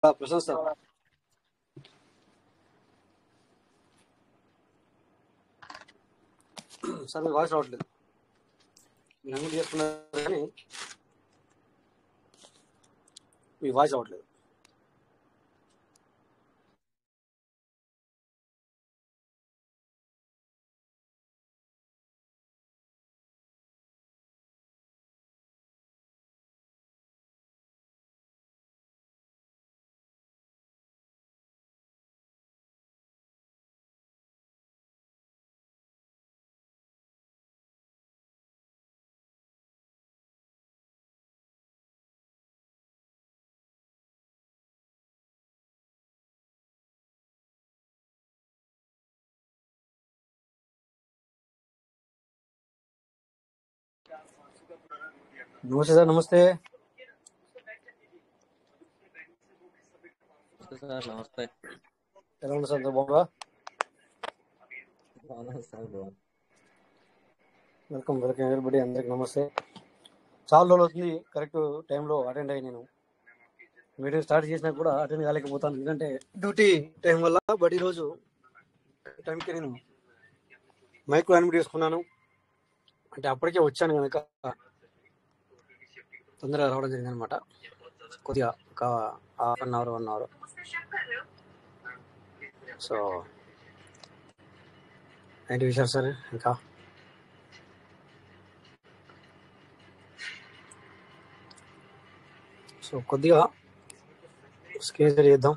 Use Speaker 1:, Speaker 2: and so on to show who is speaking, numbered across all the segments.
Speaker 1: Prashanth sir sir మీ voice రావట్లేదు. నన్ను చేస్తున్నారు కానీ మీ వాయిస్ రావట్లేదు. నమస్తే సార్. నమస్తే
Speaker 2: సార్. నమస్తే.
Speaker 1: ఎలా ఉన్నారు సార్? బాగున్నా. Welcome welcome everybody. అందరికి నమస్తే. చాలా రోజులు అవుతుంది కరెక్ట్ టైంలో అటెండ్ అయ్యి నేను మీటింగ్ స్టార్ట్ చేసినా కూడా అటెండ్ కాలేకపోతాను, ఎందుకంటే డ్యూటీ టైం వల్ల. బట్ ఈరోజు టైంకి నేను మైక్రో అన్మిట్ చేసుకున్నాను, అంటే అప్పటికే వచ్చాను కనుక తొందరగా రావడం జరిగింది అనమాట. కొద్దిగా ఒక half an hour 1 hour. So ఏంటి విషయాలు సార్? ఇంకా సో కొద్దిగా స్క్రీన్ షేర్ చేద్దాం.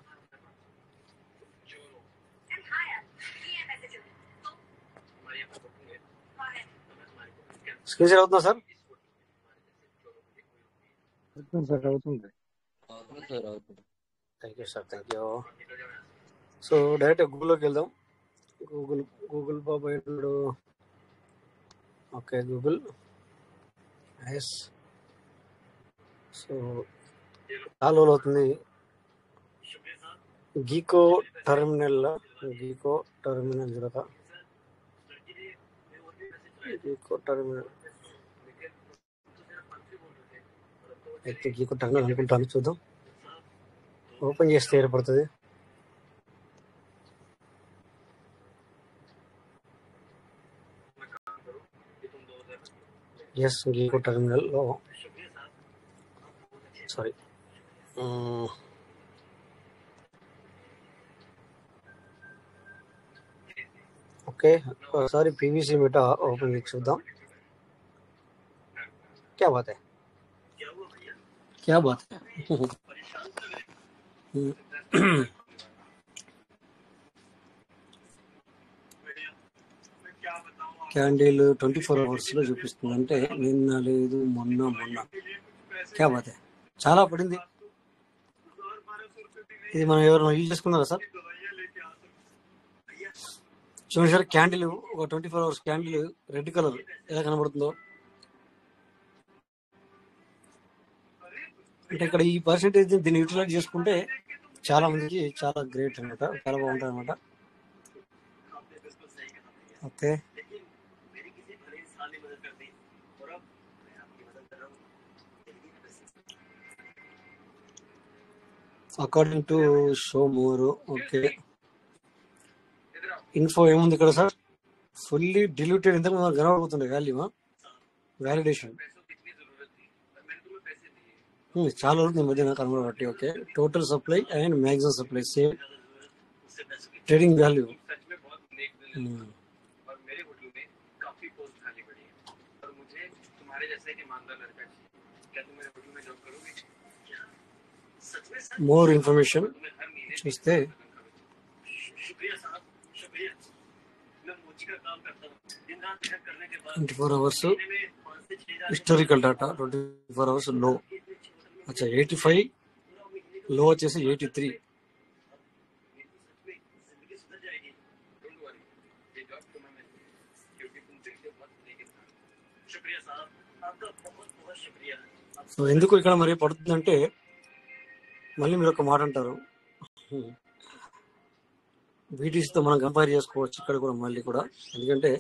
Speaker 1: స్క్రీన్ షేర్ అవుతుందా సార్?
Speaker 3: అవుతుంది.
Speaker 1: Thank you sir, thank you. So direct గూగుల్లోకి వెళ్దాం. గూగుల్ బాబాయ్ ఉన్నాడు. Okay, Google. ఎస్. సో చాలా రోజులు అవుతుంది. గీకో టర్మినల్ చూడక గీకో టర్మినల్ అయితే గీకో టర్మినల్ అనుకుంటాను. చూద్దాం, ఓపెన్ చేస్తే ఏర్పడుతుంది. ఎస్, గీకో టర్మినల్లో సారీ ఓకే. ఒకసారి పీవీసీ మెటా ఓపెన్ చేసి చూద్దాం. क्या बात है. క్యాండిల్ 24 hours లో చూపిస్తుంది, అంటే నిన్న లేదు మొన్న. క్యా బాత్ హై, చాలా పడింది. ఇది మనం ఎవరైనా యూజ్ చేసుకున్నారా సార్? చూడండి సార్, క్యాండిల్ ఒక 24 hours క్యాండిల్ రెడ్ కలర్ ఎలా కనబడుతుందో. అంటే ఇక్కడ ఈ పర్సెంటేజ్ దీన్ని యూటిలైజ్ చేసుకుంటే చాలా మందికి చాలా గ్రేట్ అనమాట, చాలా బాగుంటుంది అనమాట. Okay, according to show more. Okay, info ఏముంది ఇక్కడ సార్? ఫుల్లీ డిల్యూటెడ్. ఇంతకు ముందు కనబడుతుంది వాల్యూమా వ్యాలిడేషన్. చాలా రోజులు ఈ మధ్య కనబడబట్టి. Okay, total supply and maximum supply same trading value. More information చూస్తే 24 hours హిస్టారికల్ డాటా. 24 hours లో అచ్చా 85, లో వచ్చేసి 83. సో ఎందుకు ఇక్కడ మరి పడుతుందంటే, మళ్ళీ మీరు ఒక మాట అంటారు, బీటీసీతో మనం కంపేర్ చేసుకోవచ్చు ఇక్కడ కూడా మళ్ళీ కూడా. ఎందుకంటే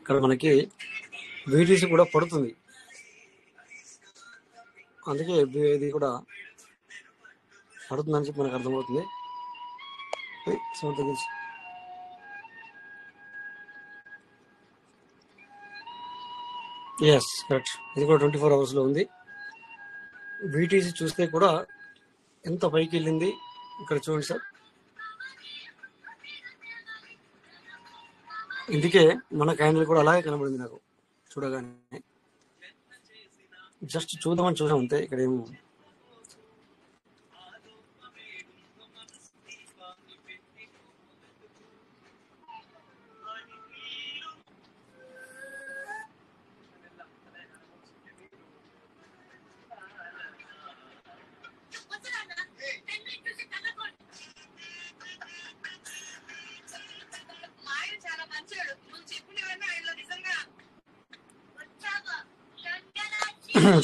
Speaker 1: ఇక్కడ మనకి బీటీసీ కూడా పడుతుంది. అందుకే ఇది కూడా పడుతుందని చెప్పి మనకు అర్థమవుతుంది. ఎస్ కరెక్ట్, ఇది కూడా 24 అవర్స్లో ఉంది. బీటీసీ చూస్తే కూడా ఎంత పైకి వెళ్ళింది ఇక్కడ చూడండి సార్. ఇందుకే మన క్యాండిల్ కూడా అలాగే కనబడింది నాకు చూడగానే. జస్ట్ చూద్దామని చూసాం అంతే. ఇక్కడ ఏం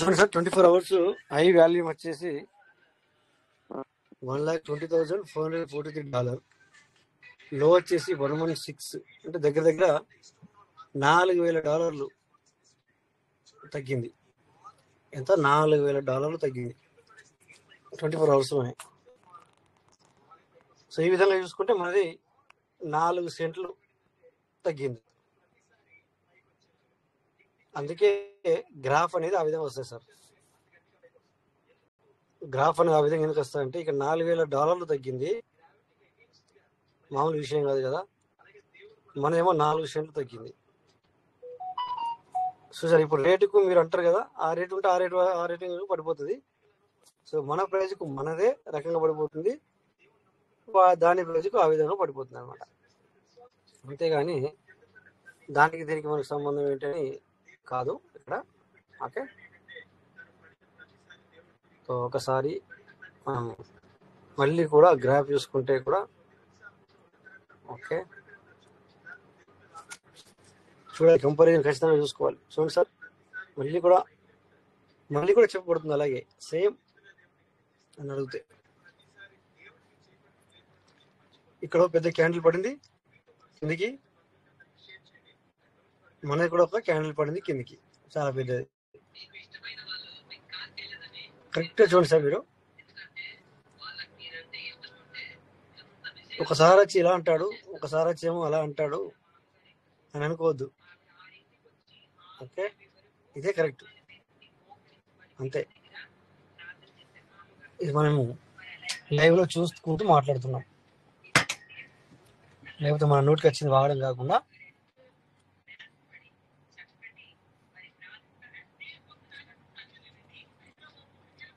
Speaker 1: చూడండి సార్, 24 అవర్స్ హై వాల్యూమ్ వచ్చేసి $1,20,443. లో వచ్చేసి $116, అంటే దగ్గర దగ్గర $4,000 తగ్గింది. ఎంత? $4,000 తగ్గింది 24 అవర్స్లోనే. సో ఈ విధంగా చూసుకుంటే మనది 4 సెంట్లు తగ్గింది. అందుకే గ్రాఫ్ అనేది ఆ విధంగా వస్తుంది సార్. గ్రాఫ్ అనేది ఆ విధంగా ఎందుకు వస్తుందంటే ఇక్కడ $4,000 తగ్గింది, మామూలు విషయం కాదు కదా. మనమేమో 4 సెంట్లు తగ్గింది. సో సార్ ఇప్పుడు రేటుకు మీరు అంటారు కదా, ఆ రేటు ఉంటే ఆ రేటు పడిపోతుంది. సో మన ప్రైజ్కు మనదే రకంగా పడిపోతుంది, దాని ప్రైజ్కు ఆ విధంగా పడిపోతుంది అనమాట. అంతేగాని దానికి దీనికి మనకు సంబంధం ఏంటని కాదు ఇక్కడ. ఓకే, సో ఒకసారి మనం మళ్ళీ కూడా గ్రాఫ్ చూసుకుంటే కూడా ఓకే చూడాలి, కంపారిజన్ ఖచ్చితంగా చూసుకోవాలి. చూడండి సార్, మళ్ళీ కూడా చెప్పబడుతుంది అలాగే సేమ్ అని అడిగితే. ఇక్కడ పెద్ద క్యాండిల్ పడింది కిందికి, మనకి కూడా ఒక క్యాండిల్ పడింది కిందికి, చాలా పెద్దది. కరెక్ట్గా చూడండి సార్ మీరు. ఒకసారి వచ్చి ఇలా అంటాడు, ఒకసారి వచ్చి ఏమో అలా అంటాడు అని అనుకోవద్దు. ఓకే, ఇదే కరెక్ట్ అంతే. ఇది మనము లైవ్లో చూసుకుంటూ మాట్లాడుతున్నాం, లేకపోతే మన నోటికి వచ్చింది వాడడం కాకుండా.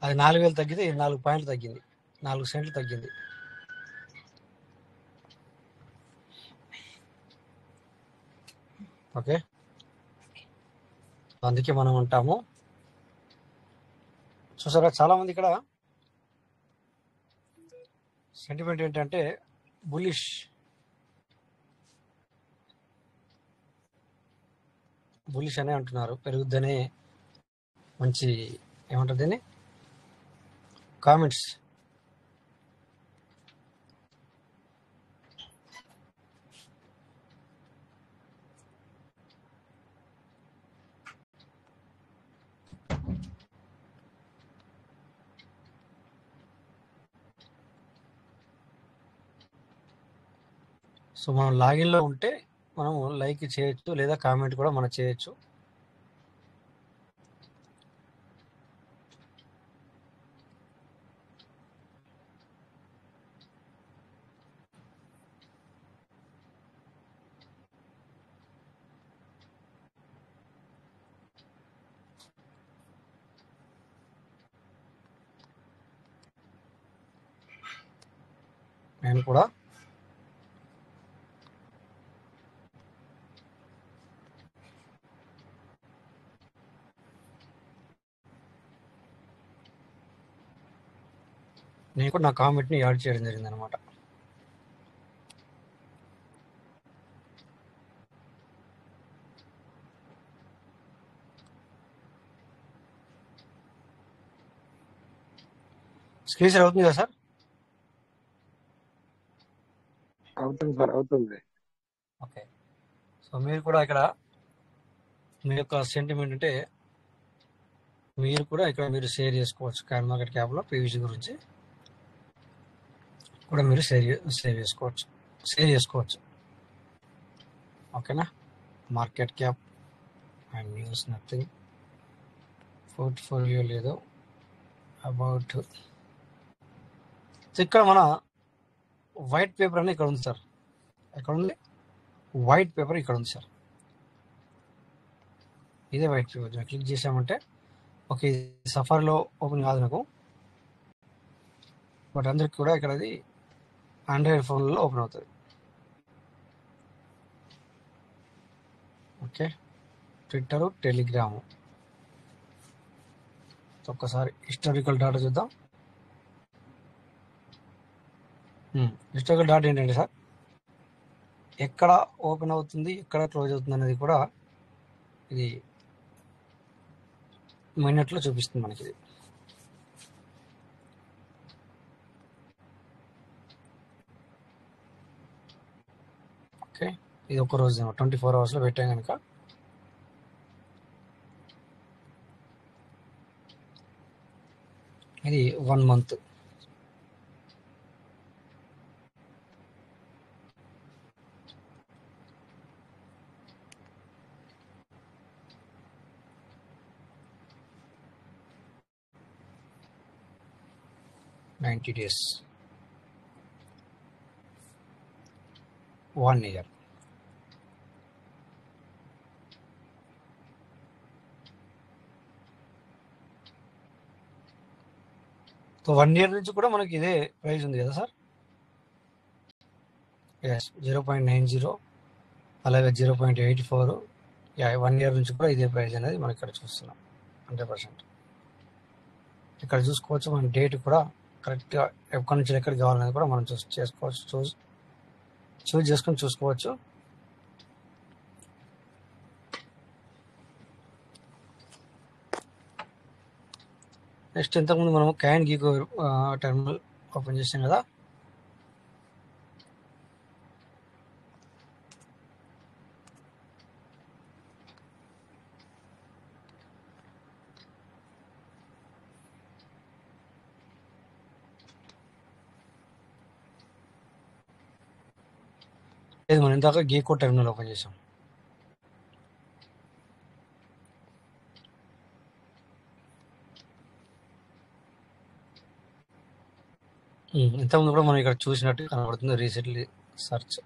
Speaker 1: అది 4,000 తగ్గితే 4 పాయింట్లు తగ్గింది, 4 సెంట్లు తగ్గింది. ఓకే, అందుకే మనం ఉంటాము. చూసారా, చాలా మంది ఇక్కడ సెంటిమెంట్ ఏంటంటే బులిష్ అనే అంటున్నారు. పెరుగుద్దనే మంచి ఏమంటారు దీన్ని కామెంట్స్. సో మనం లాగిన్లో ఉంటే మనం లైక్ చేయొచ్చు, లేదా కామెంట్ కూడా మనం చేయొచ్చు. నేను కూడా నా కామెంట్ని యాడ్ చేయడం జరిగింది అనమాట. స్క్రీన్ షేర్ అవుతుంది కదా సార్?
Speaker 3: అవుతుంది సార్, అవుతుంది.
Speaker 1: ఓకే, సో మీరు కూడా ఇక్కడ మీ యొక్క సెంటిమెంట్ అంటే మీరు కూడా ఇక్కడ మీరు షేర్ చేసుకోవచ్చు. కాయిన్ మార్కెట్ క్యాప్లో పీవీసీ గురించి కూడా మీరు షేర్ చేసుకోవచ్చు. ఓకేనా. Market cap and news nothing, portfolio లేదు, అబౌట్. ఇక్కడ మన వైట్ పేపర్ అని ఇక్కడ ఉంది సార్. ఎక్కడ ఉంది వైట్ పేపర్? ఇక్కడ ఉంది సార్. ఇదే వైట్ పేపర్. క్లిక్ చేసామంటే ఓకే, సఫారీలో ఓపెన్ కాదు నాకు, బట్ అందరికి కూడా ఇక్కడ అది ఆండ్రాయిడ్ ఫోన్లో ఓపెన్ అవుతుంది. ఓకే. Twitter, Telegram. ఒక్కసారి హిస్టారికల్ డాటా చూద్దాం. హిస్టారికల్ డాటా ఏంటంటే సార్, ఎక్కడ ఓపెన్ అవుతుంది, ఎక్కడ క్లోజ్ అవుతుంది అనేది కూడా ఇది మినిట్లో చూపిస్తుంది మనకి. ఇది ఓకే. ఇది ఒక రోజు 24 అవర్స్లో పెట్టాం కనుక ఇది 1 month. $90 days, 1 year. So 1 year నుంచి కూడా మనకి ఇదే ప్రైస్ ఉంది కదా సార్. ఎస్, 0.90, అలాగే 0.84. 1 year నుంచి కూడా ఇదే ప్రైస్ అనేది మనం ఇక్కడ చూస్తున్నాం 100%. ఇక్కడ చూసుకోవచ్చు. మన డేట్ కూడా కరెక్ట్గా ఎక్కడి నుంచి ఎక్కడికి కావాలనేది కూడా మనం చేసుకోవచ్చు. చూస్ చేసుకొని చూసుకోవచ్చు. నెక్స్ట్ ఇంతకుముందు మనం కాయిన్ గీకో టెర్మినల్ ఓపెన్ చేసాం కదా. లేదు, మనం ఇందాక గీకో టెర్మినల్ ఓపెన్ చేసాం. ఇంతకుముందు కూడా మనం ఇక్కడ చూసినట్టు కనబడుతుంది recently search.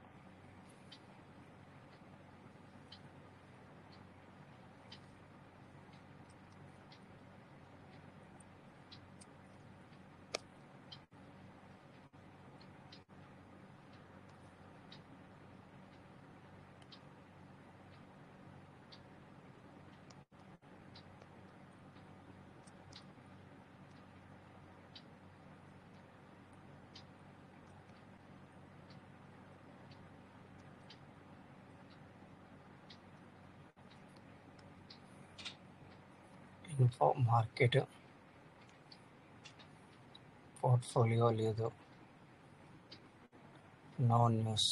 Speaker 1: Info market, portfolio లేదు, no news,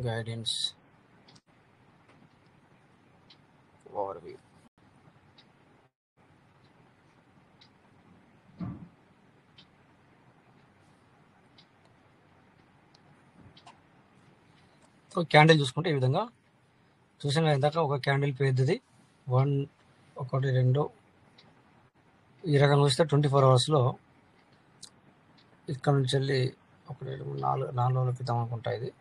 Speaker 1: guidance, overview. So candle చూసుకుంటే ఈ విధంగా చూసాం కదా. ఇందాక ఒక క్యాండిల్ పెద్దది 1, 1, 2 ఈ రకంగా వస్తే 24 అవర్స్లో ఇక్కడ నుంచి వెళ్ళి 1, 2, 3, 4 రోజుల క్రితం అనుకుంటా ఇది.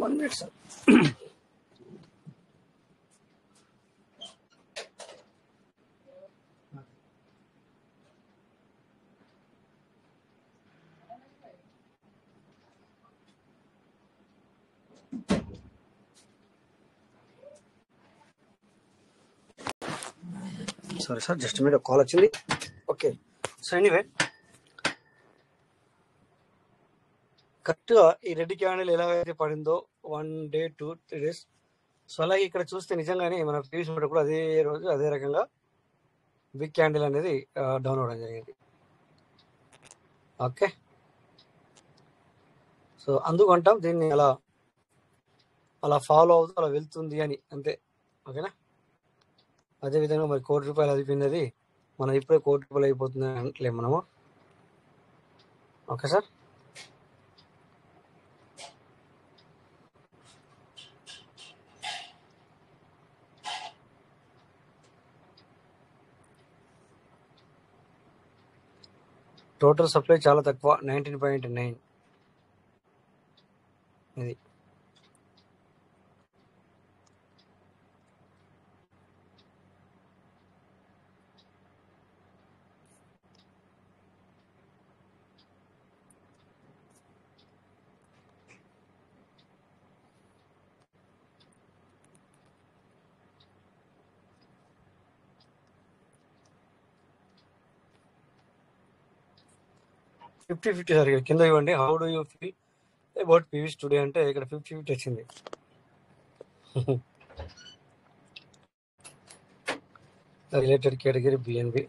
Speaker 1: 1 minute sir. Sorry sir, just మీరు కాల్ వచ్చింది. ఓకే, సో ఎనీవే కరెక్ట్గా ఈ రెడ్ క్యాండిల్ ఎలా అయితే పడిందో 1 డే 2 3 days, సో అలాగే ఇక్కడ చూస్తే నిజంగానే మన ప్రీవియస్ మీటర్ కూడా అదే రోజు అదే రకంగా బిగ్ క్యాండిల్ అనేది డౌన్ అవ్వడం జరిగింది. ఓకే, సో అందుకంటాం దీన్ని అలా ఫాలో అవుతూ అలా వెళ్తుంది అని, అంతే. ఓకేనా, అదేవిధంగా మరి ₹1,00,00,000 అయిపోయినది మనం ఇప్పుడే ₹1,00,00,000 అయిపోతుంది అని అనట్లేము మనము. ఓకే సార్, టోటల్ సప్లై చాలా తక్కువ, 19.9. ఇది 50-50 సార్. ఇక్కడ కింద ఇవ్వండి, how do you feel about PVs today అంటే ఇక్కడ 50-50 వచ్చింది. Related category BNB.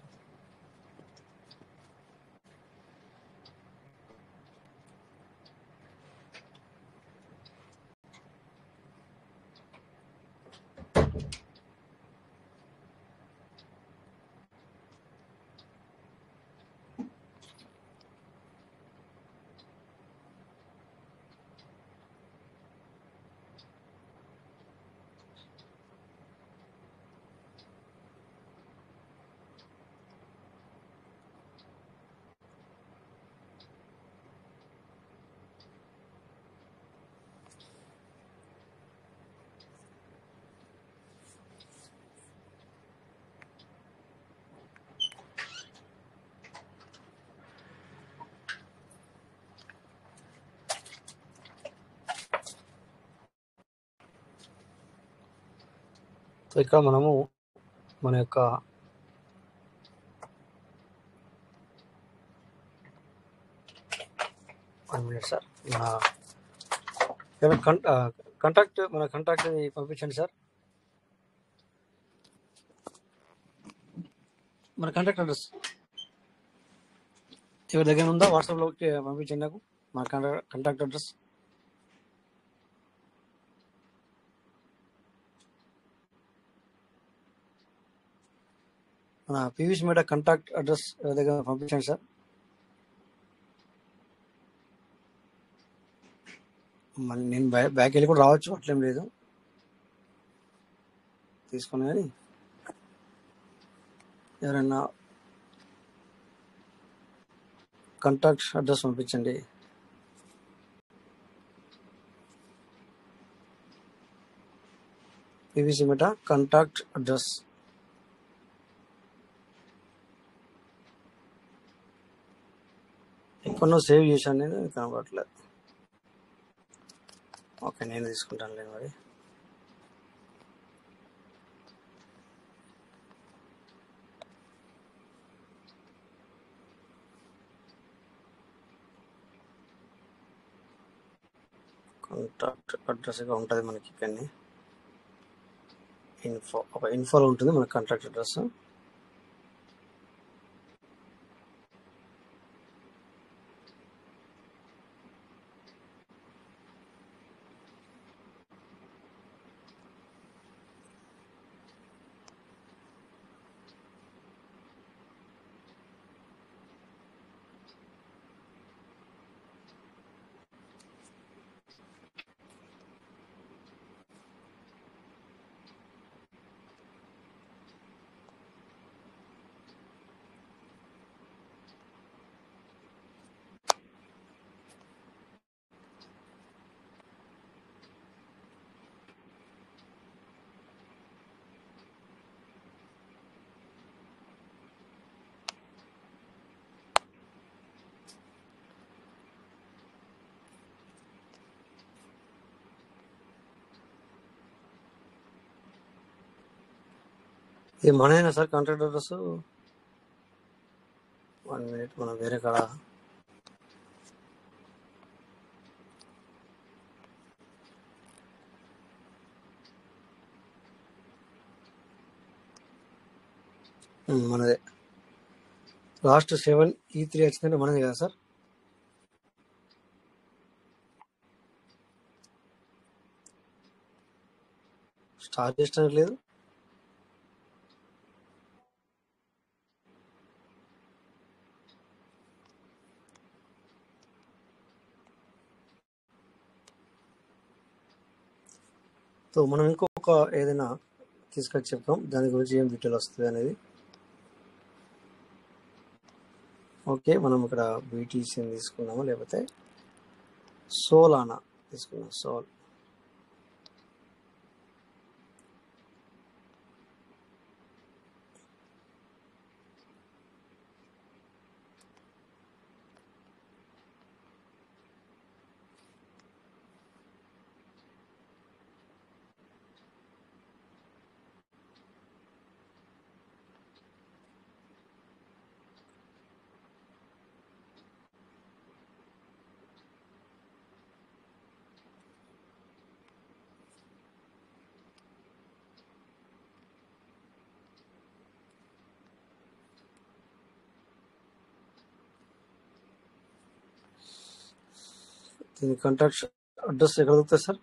Speaker 1: సో ఇక్కడ మనము మన యొక్క సార్ మన కాంటాక్ట్ పంపించండి సార్. మన కాంటాక్ట్ అడ్రస్ ఎవరి దగ్గర ఉందా వాట్సాప్లో పంపించండి నాకు మా కాంటాక్ట్ అడ్రస్. మన పీవీస్ మీడియా కాంటాక్ట్ అడ్రస్ ఎవరి దగ్గర పంపించండి సార్. మళ్ళీ నేను బ్యాక్ వెళ్ళి కూడా రావచ్చు, అట్లేం లేదు, తీసుకుని. కానీ ఎవరైనా కాంటాక్ట్ అడ్రస్ పంపించండి. PVC media contact address. ఎక్కడో సేవ్ చేశాను నేను, కనబడట్లేదు. ఓకే, నేను తీసుకుంటాను లేదు మరి. కాంటాక్ట్ అడ్రస్గా ఉంటుంది మనకి ఇక్కడ ఇన్ఫోలో ఉంటుంది మన కాంటాక్ట్ అడ్రస్. ఇది మనైనా సార్ కాంట్రాక్ట్ అడ్రస్. 1 minute, మనం వేరే కాడ. మనదే లాస్ట్ 7E3 వచ్చిందంటే మనది కదా సార్. స్టార్ట్ చేసినట్టు లేదు. సో మనం ఇంకొక ఏదైనా తీసుకొచ్చి చెప్తాం దాని గురించి ఏం డీటెయిల్ వస్తుంది అనేది. ఓకే, మనం ఇక్కడ బీటీసీని తీసుకున్నాము, లేకపోతే సోలానా తీసుకున్నాం. సోల్ దీని కాంటాక్ట్ అడ్రస్ ఎక్కడ దొరుకుతుంది sir?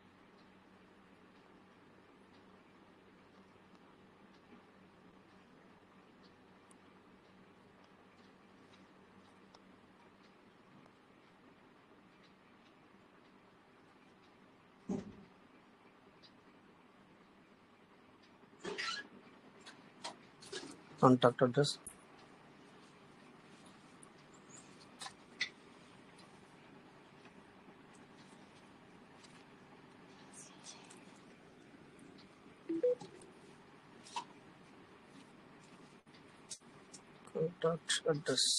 Speaker 1: Contact address contact address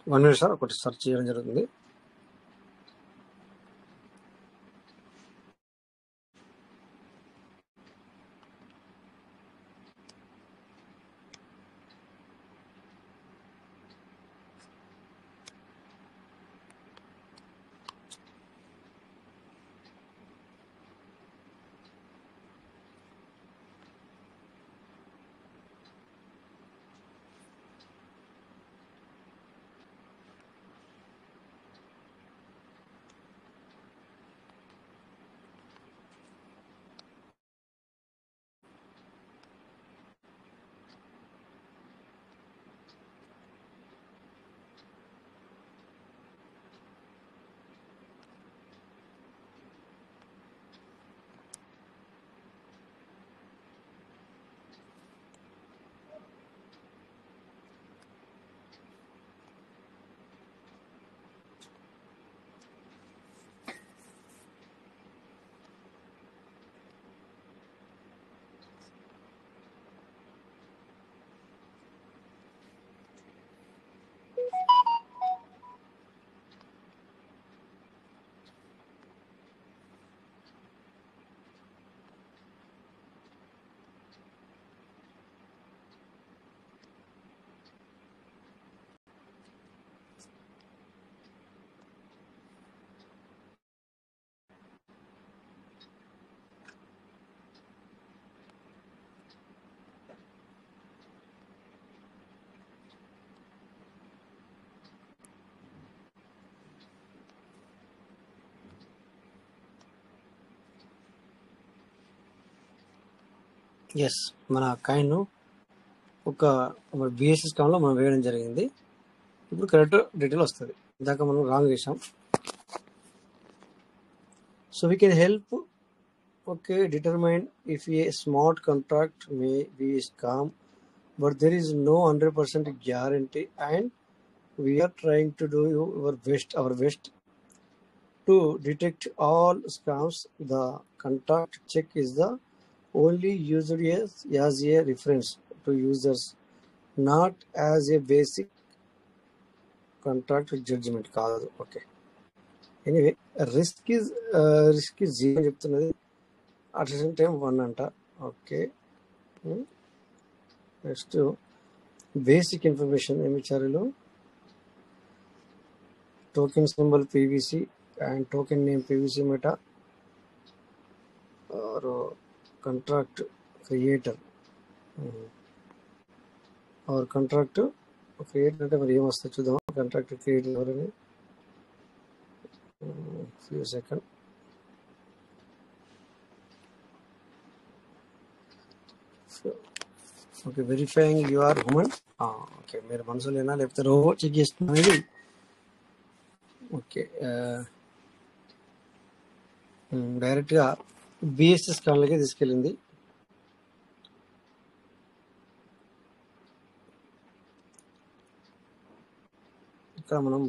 Speaker 1: one minute sir, ఒకటి సెర్చ్ చేయడం జరుగుతుంది. ఎస్, మన కాయిన్ ఒక బిఎస్సి స్కామ్లో మనం వేయడం జరిగింది. ఇప్పుడు కరెక్ట్ డీటెయిల్ వస్తుంది. ఇందాక మనం రాంగ్ చేసాం. So we can help determine if a smart contract may be scam, but there is no 100% guarantee, and we are trying to do our best to detect all scams. The contract check is the only used as a reference to users, not as a basic contract judgment కాదు. Okay, anyway risk is 0 చెప్తున్నది, at the same time 1 అంట. Okay, next basic information ఏమి ఇచ్చారు? Token symbol PVC and token name PVC meta or contract creator or contract creator అంటే మరి ఏమొస్తుంది చూద్దాం. Contract creator ఎవరని few second. Okay, verifying you are human. Okay, మీరు మనుషులేనా లేకపోతే రోబో చెక్ చేస్తున్నది. ఓకే, డైరెక్ట్గా బిఎస్ఎస్ కాన్లకి తీసుకెళ్ళింది. ఇక్కడ మనం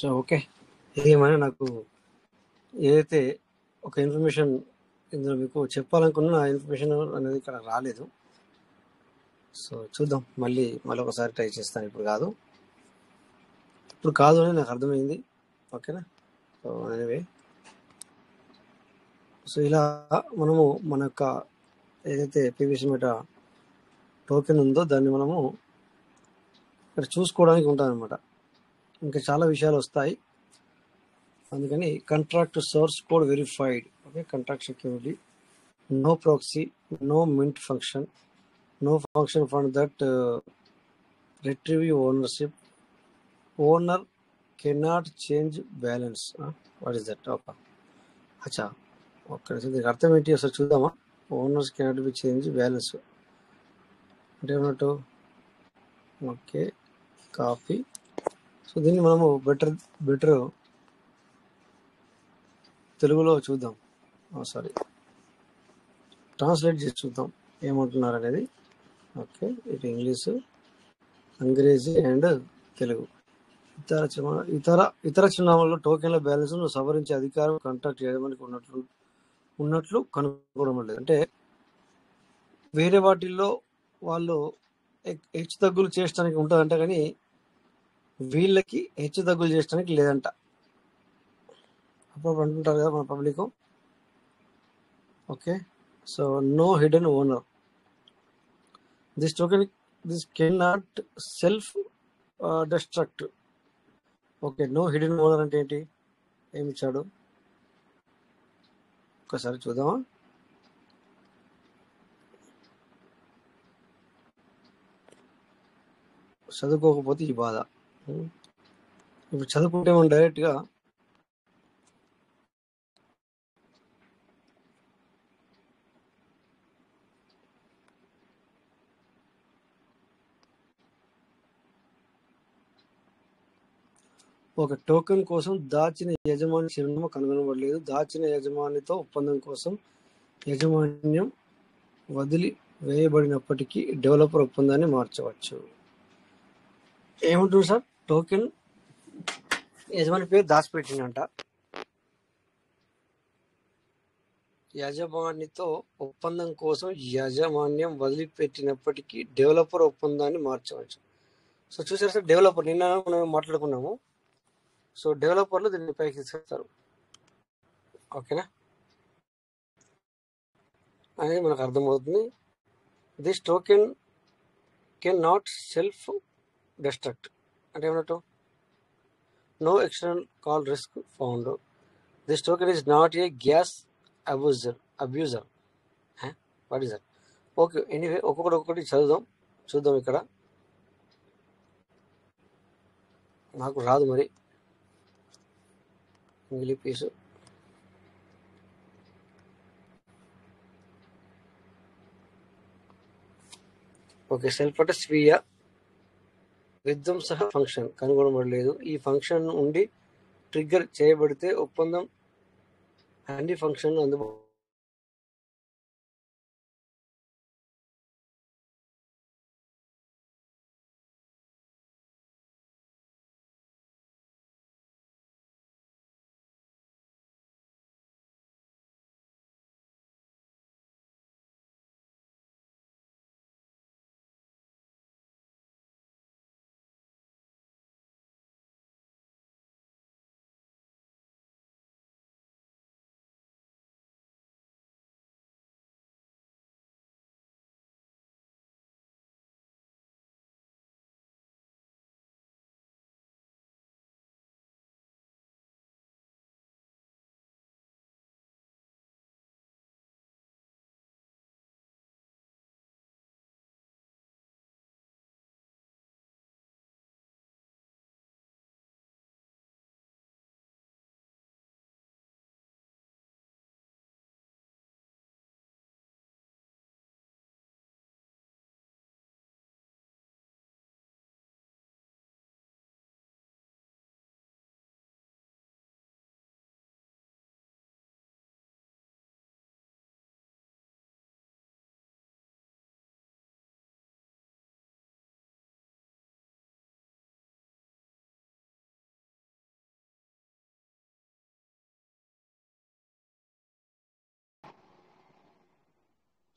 Speaker 1: సో ఓకే, ఏమైనా నాకు ఏదైతే ఒక ఇన్ఫర్మేషన్ ఇందులో మీకు చెప్పాలనుకున్న ఇన్ఫర్మేషన్ అనేది ఇక్కడ రాలేదు. సో చూద్దాం, మళ్ళీ ఒకసారి ట్రై చేస్తాను. ఇప్పుడు కాదు అని నాకు అర్థమైంది. ఓకేనా? సో ఎనీవే, సో ఇలా మనము మన యొక్క ఏదైతే పీవీసీ మెటా టోకెన్ ఉందో దాన్ని మనము ఇక్కడ చూసుకోవడానికి ఉంటుంది అనమాట. ఇంకా చాలా విషయాలు వస్తాయి, అందుకని contract source code verified. Okay, contract security, no proxy, no mint function, no function for that retrieve ownership, owner cannot change balance. What is that? Okay, అచ్చా, ఓకే, దీనికి అర్థం ఏంటి అసలు చూద్దామా? Owners cannot be change balance అంటే ఏమన్నట్టు? Okay, copy. So దీన్ని మనము బెటర్ తెలుగులో చూద్దాం. సారీ, ట్రాన్స్లేట్ చేసి చూద్దాం ఏమంటున్నారు అనేది. ఓకే, ఇటు ఇంగ్లీషు, అంగ్రేజీ అండ్ తెలుగు. ఇతర చిరునామాల్లో టోకెన్ల బ్యాలెన్స్ ను సవరించే అధికారం కాంట్రాక్ట్ యజమానికి ఉన్నట్లు కనుగొనడం లేదు. అంటే వేరే వాటిల్లో వాళ్ళు హెచ్చు తగ్గులు చేయడానికి ఉంటుందంట, కానీ వీళ్ళకి హెచ్చు తగ్గులు చేయడానికి లేదంట. అప్పుడు అంటుంటారు కదా మన public. Okay, so no hidden owner. This can not self destruct. Okay, no hidden owner అంటే ఏంటి, ఏమి ఇచ్చాడు ఒకసారి చూద్దామా. చదువుకోకపోతే ఈ బాధ. ఇప్పుడు చదువుకుంటే మనం డైరెక్ట్గా ఒక టోకెన్ కోసం దాచిన యజమాని చిరునామా కనుగొనబడలేదు. దాచిన యజమానితో ఒప్పందం కోసం యాజమాన్యం వదిలి వేయబడినప్పటికీ డెవలపర్ ఒప్పందాన్ని మార్చవచ్చు. ఏముంటుంది సార్, టోకెన్ యజమాని పేరు దాచిపెట్టిందంట, యజమానితో ఒప్పందం కోసం యాజమాన్యం వదిలిపెట్టినప్పటికీ డెవలపర్ ఒప్పందాన్ని మార్చవచ్చు. సో చూసారు సార్, డెవలపర్ నిన్న మనం మాట్లాడుకున్నాము. సో డెవలపర్లు దీన్ని పైకి తీసుకెళ్తారు. ఓకేనా అనేది మనకు అర్థమవుతుంది. This token can not self destruct అంటే ఏమన్నట్టు, no external call risk found. This token is not a gas abuser. What is that? Okay, anyway ఒక్కొక్కటి చూద్దాం. ఇక్కడ నాకు రాదు మరి ఇంగ్లీష్ పీసు. ఓకే, సెల్ఫ్ అంటే స్వీయ విధ్వంస ఫంక్షన్ కనుగొనబడలేదు. ఈ ఫంక్షన్ ఉండి ట్రిగ్గర్ చేయబడితే ఒప్పందం అన్ని ఫంక్షన్లు అందుబాటు.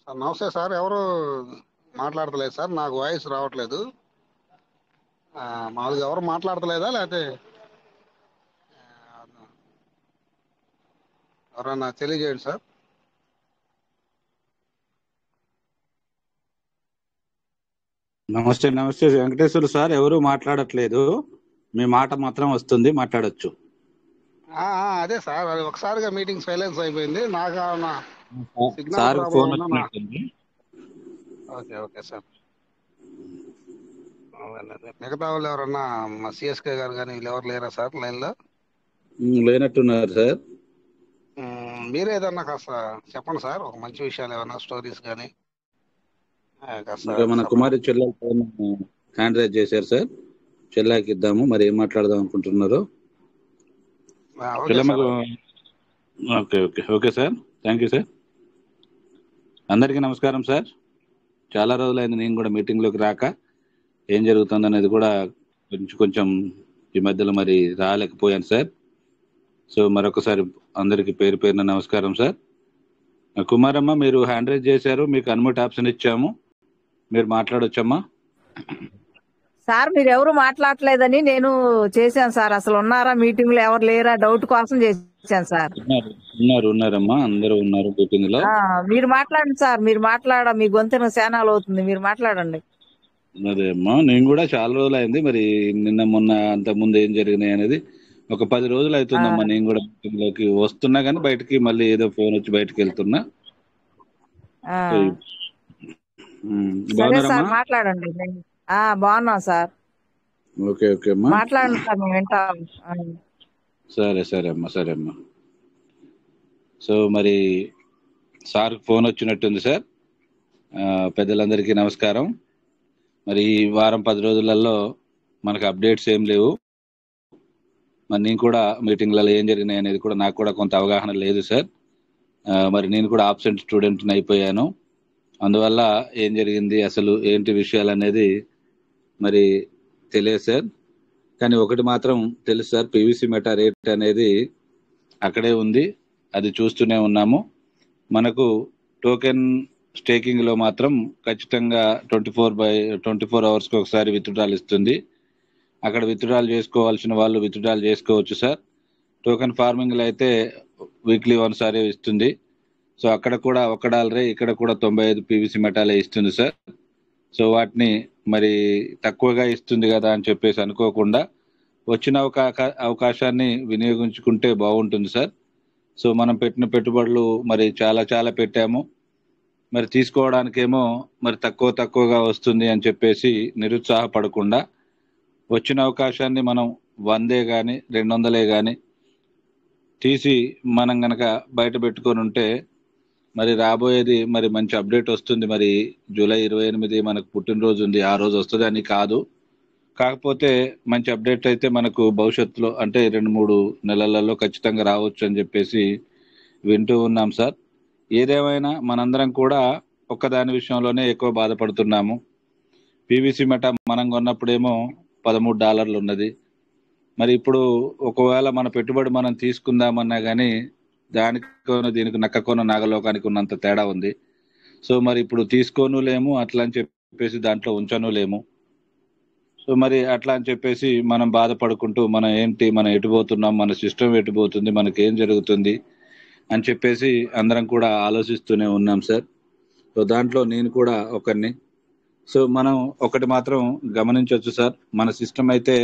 Speaker 2: సార్ నమస్తే సార్. ఎవరు మాట్లాడతలేదు సార్, నాకు వాయిస్ రావట్లేదు. మామూలుగా ఎవరు మాట్లాడతలేదా, లేకపోతే ఎవరన్నా తెలియజేయండి సార్.
Speaker 4: నమస్తే వెంకటేశ్వర సార్, ఎవరు మాట్లాడట్లేదు, మీ మాట మాత్రం వస్తుంది, మాట్లాడొచ్చు.
Speaker 2: అదే సార్, అది ఒకసారిగా మీటింగ్ సైలెన్స్ అయిపోయింది. నాకు సిగ్నల్
Speaker 4: సార్
Speaker 2: ప్రాబ్లం
Speaker 4: ఫోన్
Speaker 2: ఉందా?
Speaker 4: వచ్చినట్టుంది.
Speaker 2: Okay sir. మిగతా వాళ్ళు ఎవరన్నా మా సిఎస్కే గారు కానీ వీళ్ళు ఎవరు లేరా సార్ లైన్లో?
Speaker 4: లేనట్టున్నారు సార్.
Speaker 2: మీరే ఏదన్నా కాస్త చెప్పండి సార్, ఒక మంచి విషయాలు ఏమన్నా స్టోరీస్ కానీ
Speaker 4: ఇంకా మన కుమారి చెల్లెలు హ్యాండ్ రైజ్ చేశారు సార్, చెల్లాకి ఇద్దాము. మరి ఏం మాట్లాడదాం అనుకుంటున్నారో
Speaker 2: ఓకే
Speaker 4: చెల్లమ్మకు.
Speaker 2: Sir.
Speaker 4: Okay okay okay sir, thank you sir. అందరికీ నమస్కారం సార్. చాలా రోజులైంది నేను కూడా మీటింగ్లోకి రాక, ఏం జరుగుతుంది అనేది కూడా కొంచెం ఈ మధ్యలో మరి రాలేకపోయాను సార్. సో మరొకసారి అందరికీ పేరు పేరున నమస్కారం సార్. కుమారమ్మ, మీరు హ్యాండ్ రైజ్ చేశారు, మీకు అన్మ్యూట్ ఆప్షన్ ఇచ్చాము, మీరు మాట్లాడొచ్చమ్మా.
Speaker 5: సార్ మీరు ఎవరు మాట్లాడలేదని నేను చేశాను సార్. అసలు ఉన్నారా మీటింగ్ లో, ఎవరు లేరా డౌట్ కోసం చేశాను సార్.
Speaker 4: ఉన్నారమ్మా, అందరూ ఉన్నారు మీటింగ్ లో.
Speaker 5: మీరు మాట్లాడండి సార్, మీరు మీ గొంతున శానాలు అవుతుంది, మీరు మాట్లాడండి.
Speaker 4: అదే అమ్మా, నేను కూడా చాలా రోజులు అయింది, మరి నిన్న మొన్న అంత ముందు ఏం జరిగినాయి అనేది ఒక 10 రోజులు అవుతుందమ్మా. నేను కూడా మీటింగ్ లోకి వస్తున్నా కానీ బయటకి మళ్ళీ ఏదో ఫోన్ వచ్చి బయటకు వెళ్తున్నా.
Speaker 5: సరే సార్ మాట్లాడండి. బాగున్నాం సార్.
Speaker 4: ఓకే ఓకే అమ్మా,
Speaker 5: మాట్లాడండి సార్, మేము వింటాం.
Speaker 4: సరే అమ్మా. సో మరి సార్ ఫోన్ వచ్చినట్టుంది సార్. పెద్దలందరికీ నమస్కారం. మరి ఈ వారం 10 రోజులలో మనకు అప్డేట్స్ ఏం లేవు. మరి నేను కూడా మీటింగ్లలో ఏం జరిగినాయి అనేది కూడా నాకు కూడా కొంత అవగాహన లేదు సార్. మరి నేను కూడా ఆబ్సెంట్ స్టూడెంట్ని అయిపోయాను. అందువల్ల ఏం జరిగింది, అసలు ఏంటి విషయాలు అనేది మరి తెలియదు సార్. కానీ ఒకటి మాత్రం తెలుసు సార్, పీవీసీ మెటా రేట్ అనేది అక్కడే ఉంది, అది చూస్తూనే ఉన్నాము. మనకు టోకెన్ స్టేకింగ్ లో మాత్రం ఖచ్చితంగా 24 అవర్స్కి ఒకసారి విత్డ్రాల్ ఇస్తుంది. అక్కడ విత్డ్రాల్ చేసుకోవాల్సిన వాళ్ళు విత్డ్రాల్ చేసుకోవచ్చు సార్. టోకెన్ ఫార్మింగ్ లో అయితే వీక్లీ ఒకసారి ఇస్తుంది. సో అక్కడ కూడా $1, ఇక్కడ కూడా 95 పీవీసీ మెటాలే ఇస్తుంది సార్. సో వాటిని మరి తక్కువగా ఇస్తుంది కదా అని చెప్పేసి అనుకోకుండా వచ్చిన అవకాశాన్ని వినియోగించుకుంటే బాగుంటుంది సార్. సో మనం పెట్టిన పెట్టుబడులు మరి చాలా పెట్టాము, మరి తీసుకోవడానికేమో మరి తక్కువగా వస్తుంది అని చెప్పేసి నిరుత్సాహపడకుండా వచ్చిన అవకాశాన్ని మనం 100 కానీ 200 కానీ తీసి మనం గనక బయట పెట్టుకొని ఉంటే మరి రాబోయేది మరి మంచి అప్డేట్ వస్తుంది. మరి జూలై 28 మనకు పుట్టినరోజు ఉంది, ఆ రోజు వస్తుంది అని కాదు, కాకపోతే మంచి అప్డేట్ అయితే మనకు భవిష్యత్తులో అంటే 2-3 నెలలలో ఖచ్చితంగా రావచ్చు అని చెప్పేసి వింటూ ఉన్నాం సార్. ఏదేమైనా మనందరం కూడా ఒక్కదాని విషయంలోనే ఎక్కువ బాధపడుతున్నాము. పీవీసీ మెటా మనం కొన్నప్పుడేమో $13 ఉన్నది. మరి ఇప్పుడు ఒకవేళ మన పెట్టుబడి మనం తీసుకుందామన్నా కానీ దీనికి నక్కకొన నాగలోకానికి ఉన్నంత తేడా ఉంది. సో మరి ఇప్పుడు తీసుకోను లేము, అట్లా అని చెప్పేసి దాంట్లో ఉంచను లేము. సో మరి అట్లా అని చెప్పేసి మనం బాధపడుకుంటూ మనం ఎటుపోతున్నాం, మన సిస్టమ్ ఎటుపోతుంది, మనకేం జరుగుతుంది అని చెప్పేసి అందరం కూడా ఆలోచిస్తూనే ఉన్నాం సార్. సో దాంట్లో నేను కూడా ఒకరిని. సో మనం ఒకటి మాత్రం గమనించవచ్చు సార్, మన సిస్టమ్ అయితే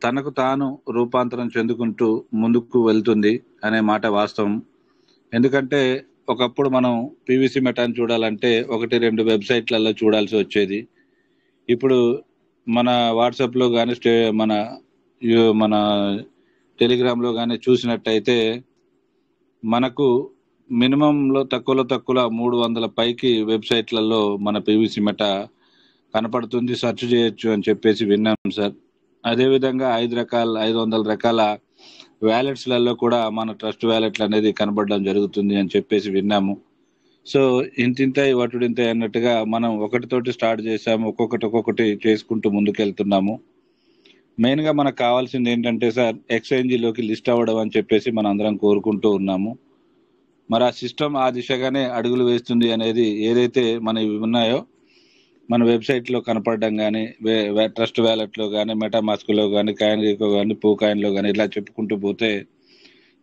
Speaker 4: తనకు తాను రూపాంతరం చెందుకుంటూ ముందుకు వెళ్తుంది అనే మాట వాస్తవం. ఎందుకంటే ఒకప్పుడు మనం పీవీసీ మెటాని చూడాలంటే 1-2 వెబ్సైట్లలో చూడాల్సి వచ్చేది. ఇప్పుడు మన వాట్సాప్లో కానీ మన టెలిగ్రామ్లో కానీ చూసినట్టయితే మనకు మినిమంలో తక్కువలో 300 పైకి వెబ్సైట్లలో మన పీవీసీ మెటా కనపడుతుంది, సెర్చ్ చేయొచ్చు అని చెప్పేసి విన్నాం సార్. అదేవిధంగా 500 రకాల వ్యాలెట్స్లలో కూడా మన ట్రస్ట్ వ్యాలెట్లు అనేది కనబడడం జరుగుతుంది అని చెప్పేసి విన్నాము. సో ఇంతింతాయి వటుడింతాయి అన్నట్టుగా మనం ఒకటితోటి స్టార్ట్ చేసాము, ఒక్కొక్కటి చేసుకుంటూ ముందుకెళ్తున్నాము. మెయిన్గా మనకు కావాల్సింది ఏంటంటే సార్, ఎక్స్చేంజీలోకి లిస్ట్ అవ్వడం అని చెప్పేసి మనం అందరం కోరుకుంటూ ఉన్నాము. మరి ఆ సిస్టమ్ ఆ దిశగానే అడుగులు వేస్తుంది అనేది ఏదైతే మనవి ఉన్నాయో మన వెబ్సైట్లో కనపడడం కానీ, ట్రస్ట్ వ్యాలెట్లో కానీ, మెటామాస్క్లో కానీ, కాయిన్గీకో కానీ, పూకాయిన్లో కానీ ఇలా చెప్పుకుంటూ పోతే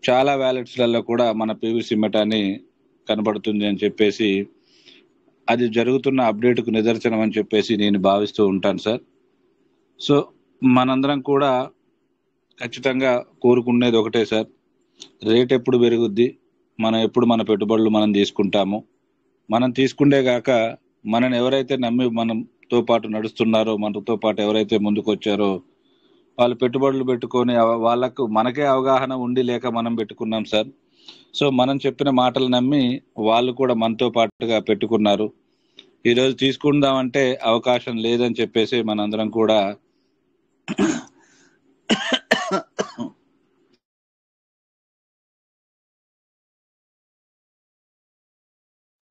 Speaker 4: చాలా వ్యాలెట్స్లలో కూడా మన పీవీసీ మెటాని కనబడుతుంది అని చెప్పేసి అది జరుగుతున్న అప్డేట్కు నిదర్శనం అని చెప్పేసి నేను భావిస్తూ ఉంటాను సార్. సో మనందరం కూడా ఖచ్చితంగా కోరుకునేది ఒకటే సార్, రేట్ ఎప్పుడు పెరుగుద్ది, మనం ఎప్పుడు మన పెట్టుబడులు మనం తీసుకుంటాము. మనం తీసుకుండే గాక మనని ఎవరైతే నమ్మి మనతో పాటు నడుస్తున్నారో, మనతో పాటు ఎవరైతే ముందుకు వచ్చారో వాళ్ళు పెట్టుబడులు పెట్టుకొని మనకే అవగాహన ఉండి లేక మనం పెట్టుకున్నాం సార్. సో మనం చెప్పిన మాటలు నమ్మి వాళ్ళు కూడా మనతో పాటుగా పెట్టుకున్నారు. ఈరోజు తీసుకుందామంటే అవకాశం లేదని చెప్పేసి మనందరం కూడా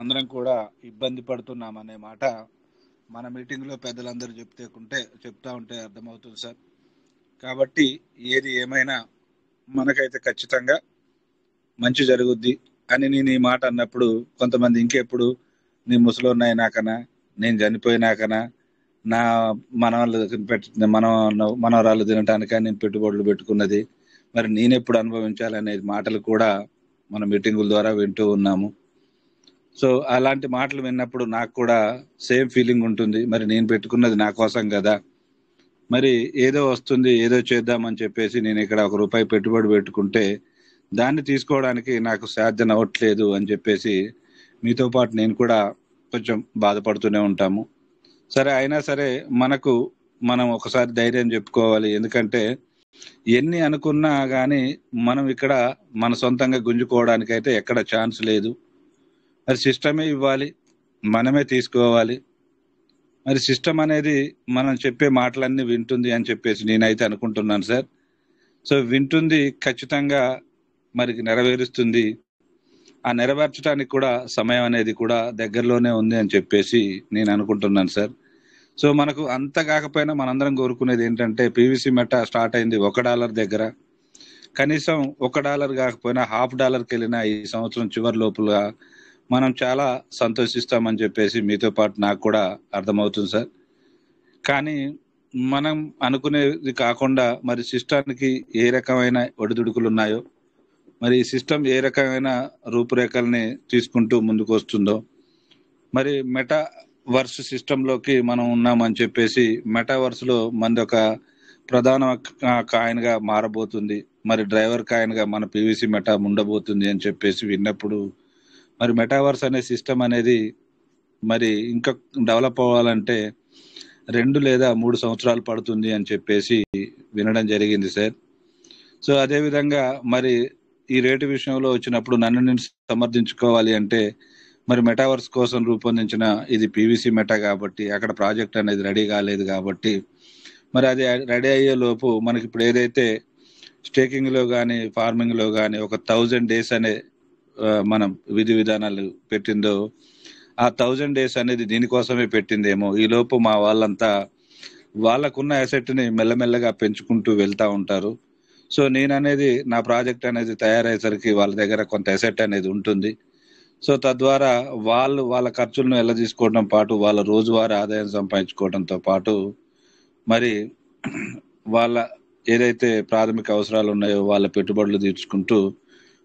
Speaker 4: అందరం కూడా ఇబ్బంది పడుతున్నాం అనే మాట మన మీటింగ్లో పెద్దలందరూ చెప్తా ఉంటే అర్థమవుతుంది సార్. కాబట్టి ఏది ఏమైనా మనకైతే ఖచ్చితంగా మంచి జరుగుద్ది అని నేను ఈ మాట అన్నప్పుడు కొంతమంది ఇంకెప్పుడు నీ ముసలోన్నైనాకనా, నేను చనిపోయినాకనా, నా మనవరాలు తినటానిక నేను పెట్టుబడులు పెట్టుకున్నది, మరి నేనెప్పుడు అనుభవించాలనే మాటలు కూడా మన మీటింగుల ద్వారా వింటూ ఉన్నాము. సో అలాంటి మాటలు విన్నప్పుడు నాకు కూడా సేమ్ ఫీలింగ్ ఉంటుంది. మరి నేను పెట్టుకున్నది నా కోసం కదా, మరి ఏదో వస్తుంది ఏదో చేద్దామని చెప్పేసి నేను ఇక్కడ ₹1 పెట్టుబడి పెట్టుకుంటే దాన్ని తీసుకోవడానికి నాకు సాధ్యం అవ్వట్లేదు అని చెప్పేసి మీతో పాటు నేను కూడా కొంచెం బాధపడుతూనే ఉంటాము. సరే, అయినా సరే మనం ఒకసారి ధైర్యం చెప్పుకోవాలి. ఎందుకంటే ఎన్ని అనుకున్నా కానీ మనం ఇక్కడ మన సొంతంగా గుంజుకోవడానికి అయితే ఎక్కడ ఛాన్స్ లేదు. మరి సిస్టమే ఇవ్వాలి, మనమే తీసుకోవాలి. మరి సిస్టమ్ అనేది మనం చెప్పే మాటలన్నీ వింటుంది అని చెప్పేసి నేనైతే అనుకుంటున్నాను సార్. సో వింటుంది, ఖచ్చితంగా మరి నెరవేరుస్తుంది. ఆ నెరవేర్చడానికి కూడా సమయం అనేది కూడా దగ్గరలోనే ఉంది అని చెప్పేసి నేను అనుకుంటున్నాను సార్. సో మనకు అంత కాకపోయినా మనందరం కోరుకునేది ఏంటంటే పీవీసీ మెటా స్టార్ట్ అయింది $1 దగ్గర. కనీసం $1 కాకపోయినా $50కి వెళ్ళినా ఈ సంవత్సరం చివరి లోపల మనం చాలా సంతోషిస్తామని చెప్పేసి మీతో పాటు నాకు కూడా అర్థమవుతుంది సార్. కానీ మనం అనుకునేది కాకుండా మరి సిస్టానికి ఏ రకమైన ఒడిదుడుకులు ఉన్నాయో, మరి ఈ సిస్టమ్ ఏ రకమైన రూపురేఖల్ని తీసుకుంటూ ముందుకు వస్తుందో, మరి మెటావర్స్ సిస్టంలోకి మనం ఉన్నామని చెప్పేసి మెటావర్స్లో మనది ఒక ప్రధాన కాయిన్గా మారబోతుంది, మరి డ్రైవర్ కాయిన్గా మన పీవీసీ మెటా ఉండబోతుంది అని చెప్పేసి విన్నప్పుడు మరి మెటావర్స్ అనే సిస్టమ్ అనేది మరి ఇంకా డెవలప్ అవ్వాలంటే 2 లేదా 3 సంవత్సరాలు పడుతుంది అని చెప్పేసి వినడం జరిగింది సార్. సో అదేవిధంగా మరి ఈ రేటు విషయంలో వచ్చినప్పుడు నన్ను నేను సమర్థించుకోవాలి అంటే మరి మెటావర్స్ కోసం రూపొందించిన ఇది పీవీసీ మెటా కాబట్టి అక్కడ ప్రాజెక్ట్ అనేది రెడీ కాలేదు కాబట్టి మరి అది రెడీ అయ్యే లోపు మనకి ఇప్పుడు ఏదైతే స్టేకింగ్లో కానీ ఫార్మింగ్లో కానీ ఒక 1000 days అనే మనం విధి విధానాలు పెట్టిందో ఆ 1000 days అనేది దీనికోసమే పెట్టిందేమో. ఈ లోపు మా వాళ్ళంతా వాళ్ళకున్న అసెట్ని మెల్లమెల్లగా పెంచుకుంటూ వెళ్తూ ఉంటారు. సో నేననేది నా ప్రాజెక్ట్ అనేది తయారయ్యేసరికి వాళ్ళ దగ్గర కొంత అసెట్ అనేది ఉంటుంది. సో తద్వారా వాళ్ళ ఖర్చులను ఎలా తీసుకోవడం పాటు వాళ్ళ రోజువారీ ఆదాయం సంపాదించుకోవడంతో పాటు మరి వాళ్ళ ఏదైతే ప్రాథమిక అవసరాలు ఉన్నాయో వాళ్ళ పెట్టుబడులు తీర్చుకుంటూ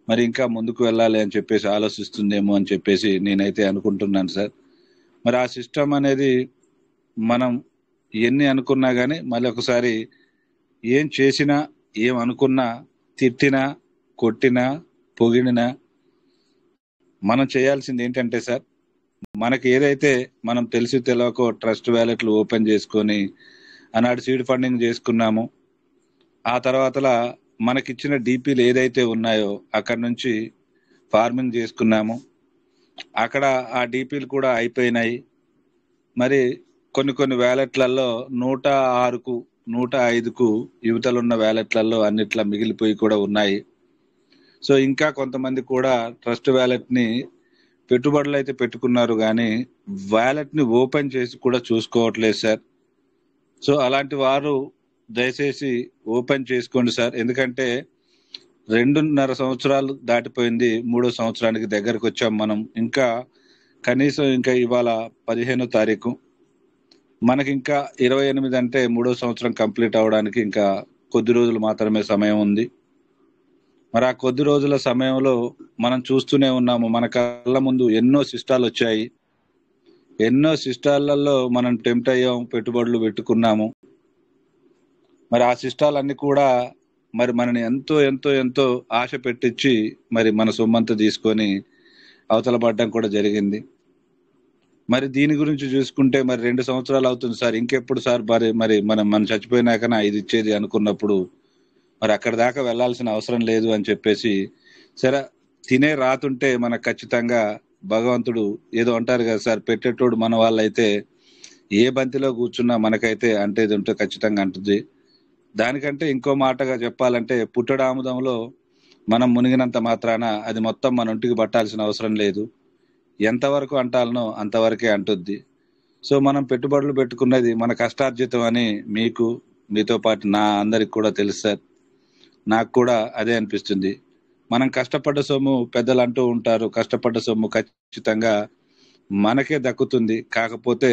Speaker 4: మరి ఇంకా ముందుకు వెళ్ళాలి అని చెప్పేసి ఆలోచిస్తుందేమో అని చెప్పేసి నేనైతే అనుకుంటున్నాను సార్. మరి ఆ సిస్టమ్ అనేది మనం ఎన్ని అనుకున్నా కానీ మళ్ళీ ఒకసారి ఏం చేసినా ఏం అనుకున్నా, తిట్టినా కొట్టినా పొగిడినా మనం చేయాల్సింది ఏంటంటే సార్, మనకి ఏదైతే మనం తెలిసి తెలియకో ట్రస్ట్ వ్యాలెట్లు ఓపెన్ చేసుకొని ఆనాడు సీడ్ ఫండింగ్ చేసుకున్నామో, ఆ తర్వాతలా మనకిచ్చిన డీపీలు ఏదైతే ఉన్నాయో అక్కడ నుంచి ఫార్మింగ్ చేసుకున్నాము. అక్కడ ఆ డీపీలు కూడా అయిపోయినాయి. మరి కొన్ని వ్యాలెట్లలో 106కు 105కు యువతలున్న వ్యాలెట్లలో అన్నిట్లా మిగిలిపోయి కూడా ఉన్నాయి. సో ఇంకా కొంతమంది కూడా ట్రస్ట్ వ్యాలెట్ని పెట్టుబడులు అయితే పెట్టుకున్నారు కానీ వ్యాలెట్ని ఓపెన్ చేసి కూడా చూసుకోవట్లేదు సార్. సో అలాంటి వారు దయచేసి ఓపెన్ చేసుకోండి సార్. ఎందుకంటే 2.5 సంవత్సరాలు దాటిపోయింది, 3వ సంవత్సరానికి దగ్గరకు వచ్చాం మనం. ఇంకా కనీసం ఇంకా ఇవాళ 15వ తారీఖు, మనకి ఇంకా 28 అంటే 3వ సంవత్సరం కంప్లీట్ అవడానికి ఇంకా కొద్ది రోజులు మాత్రమే సమయం ఉంది. మరి ఆ కొద్ది రోజుల సమయంలో మనం చూస్తూనే ఉన్నాము, మన కళ్ళ ముందు ఎన్నో సిస్టాలు వచ్చాయి. ఎన్నో సిస్టాలలో మనం టెంప్ట్ అయ్యాం, పెట్టుబడులు పెట్టుకున్నాము. మరి ఆ సిస్టాలన్నీ కూడా మరి మనని ఎంతో ఎంతో ఎంతో ఆశ పెట్టించి మరి మన సొమ్మంతా తీసుకొని అవతల పడడం కూడా జరిగింది. మరి దీని గురించి చూసుకుంటే మరి 2 సంవత్సరాలు అవుతుంది సార్. ఇంకెప్పుడు సార్ మరి మనం చచ్చిపోయినాకనా ఇది ఇచ్చేది అనుకున్నప్పుడు మరి అక్కడి దాకా వెళ్లాల్సిన అవసరం లేదు అని చెప్పేసి, సరే తినే రాతుంటే మనకు ఖచ్చితంగా భగవంతుడు ఏదో అంటారు కదా సార్, పెట్టేటోడు మన వాళ్ళైతే ఏ బంతిలో కూర్చున్నా మనకైతే అంటేది ఉంటే ఖచ్చితంగా అంటుంది. దానికంటే ఇంకో మాటగా చెప్పాలంటే పుట్టడాముదంలో మనం మునిగినంత మాత్రాన అది మొత్తం మన ఒంటికి పట్టాల్సిన అవసరం లేదు. ఎంతవరకు అంటాలనో అంతవరకే అంటుద్ది. సో మనం పెట్టుబడులు పెట్టుకున్నది మన కష్టార్జితం అని మీకు, మీతో పాటు నా అందరికి కూడా తెలుసు సార్. నాకు కూడా అదే అనిపిస్తుంది. మనం కష్టపడ్డ సొమ్ము, పెద్దలు అంటూ ఉంటారు, కష్టపడ్డ సొమ్ము ఖచ్చితంగా మనకే దక్కుతుంది. కాకపోతే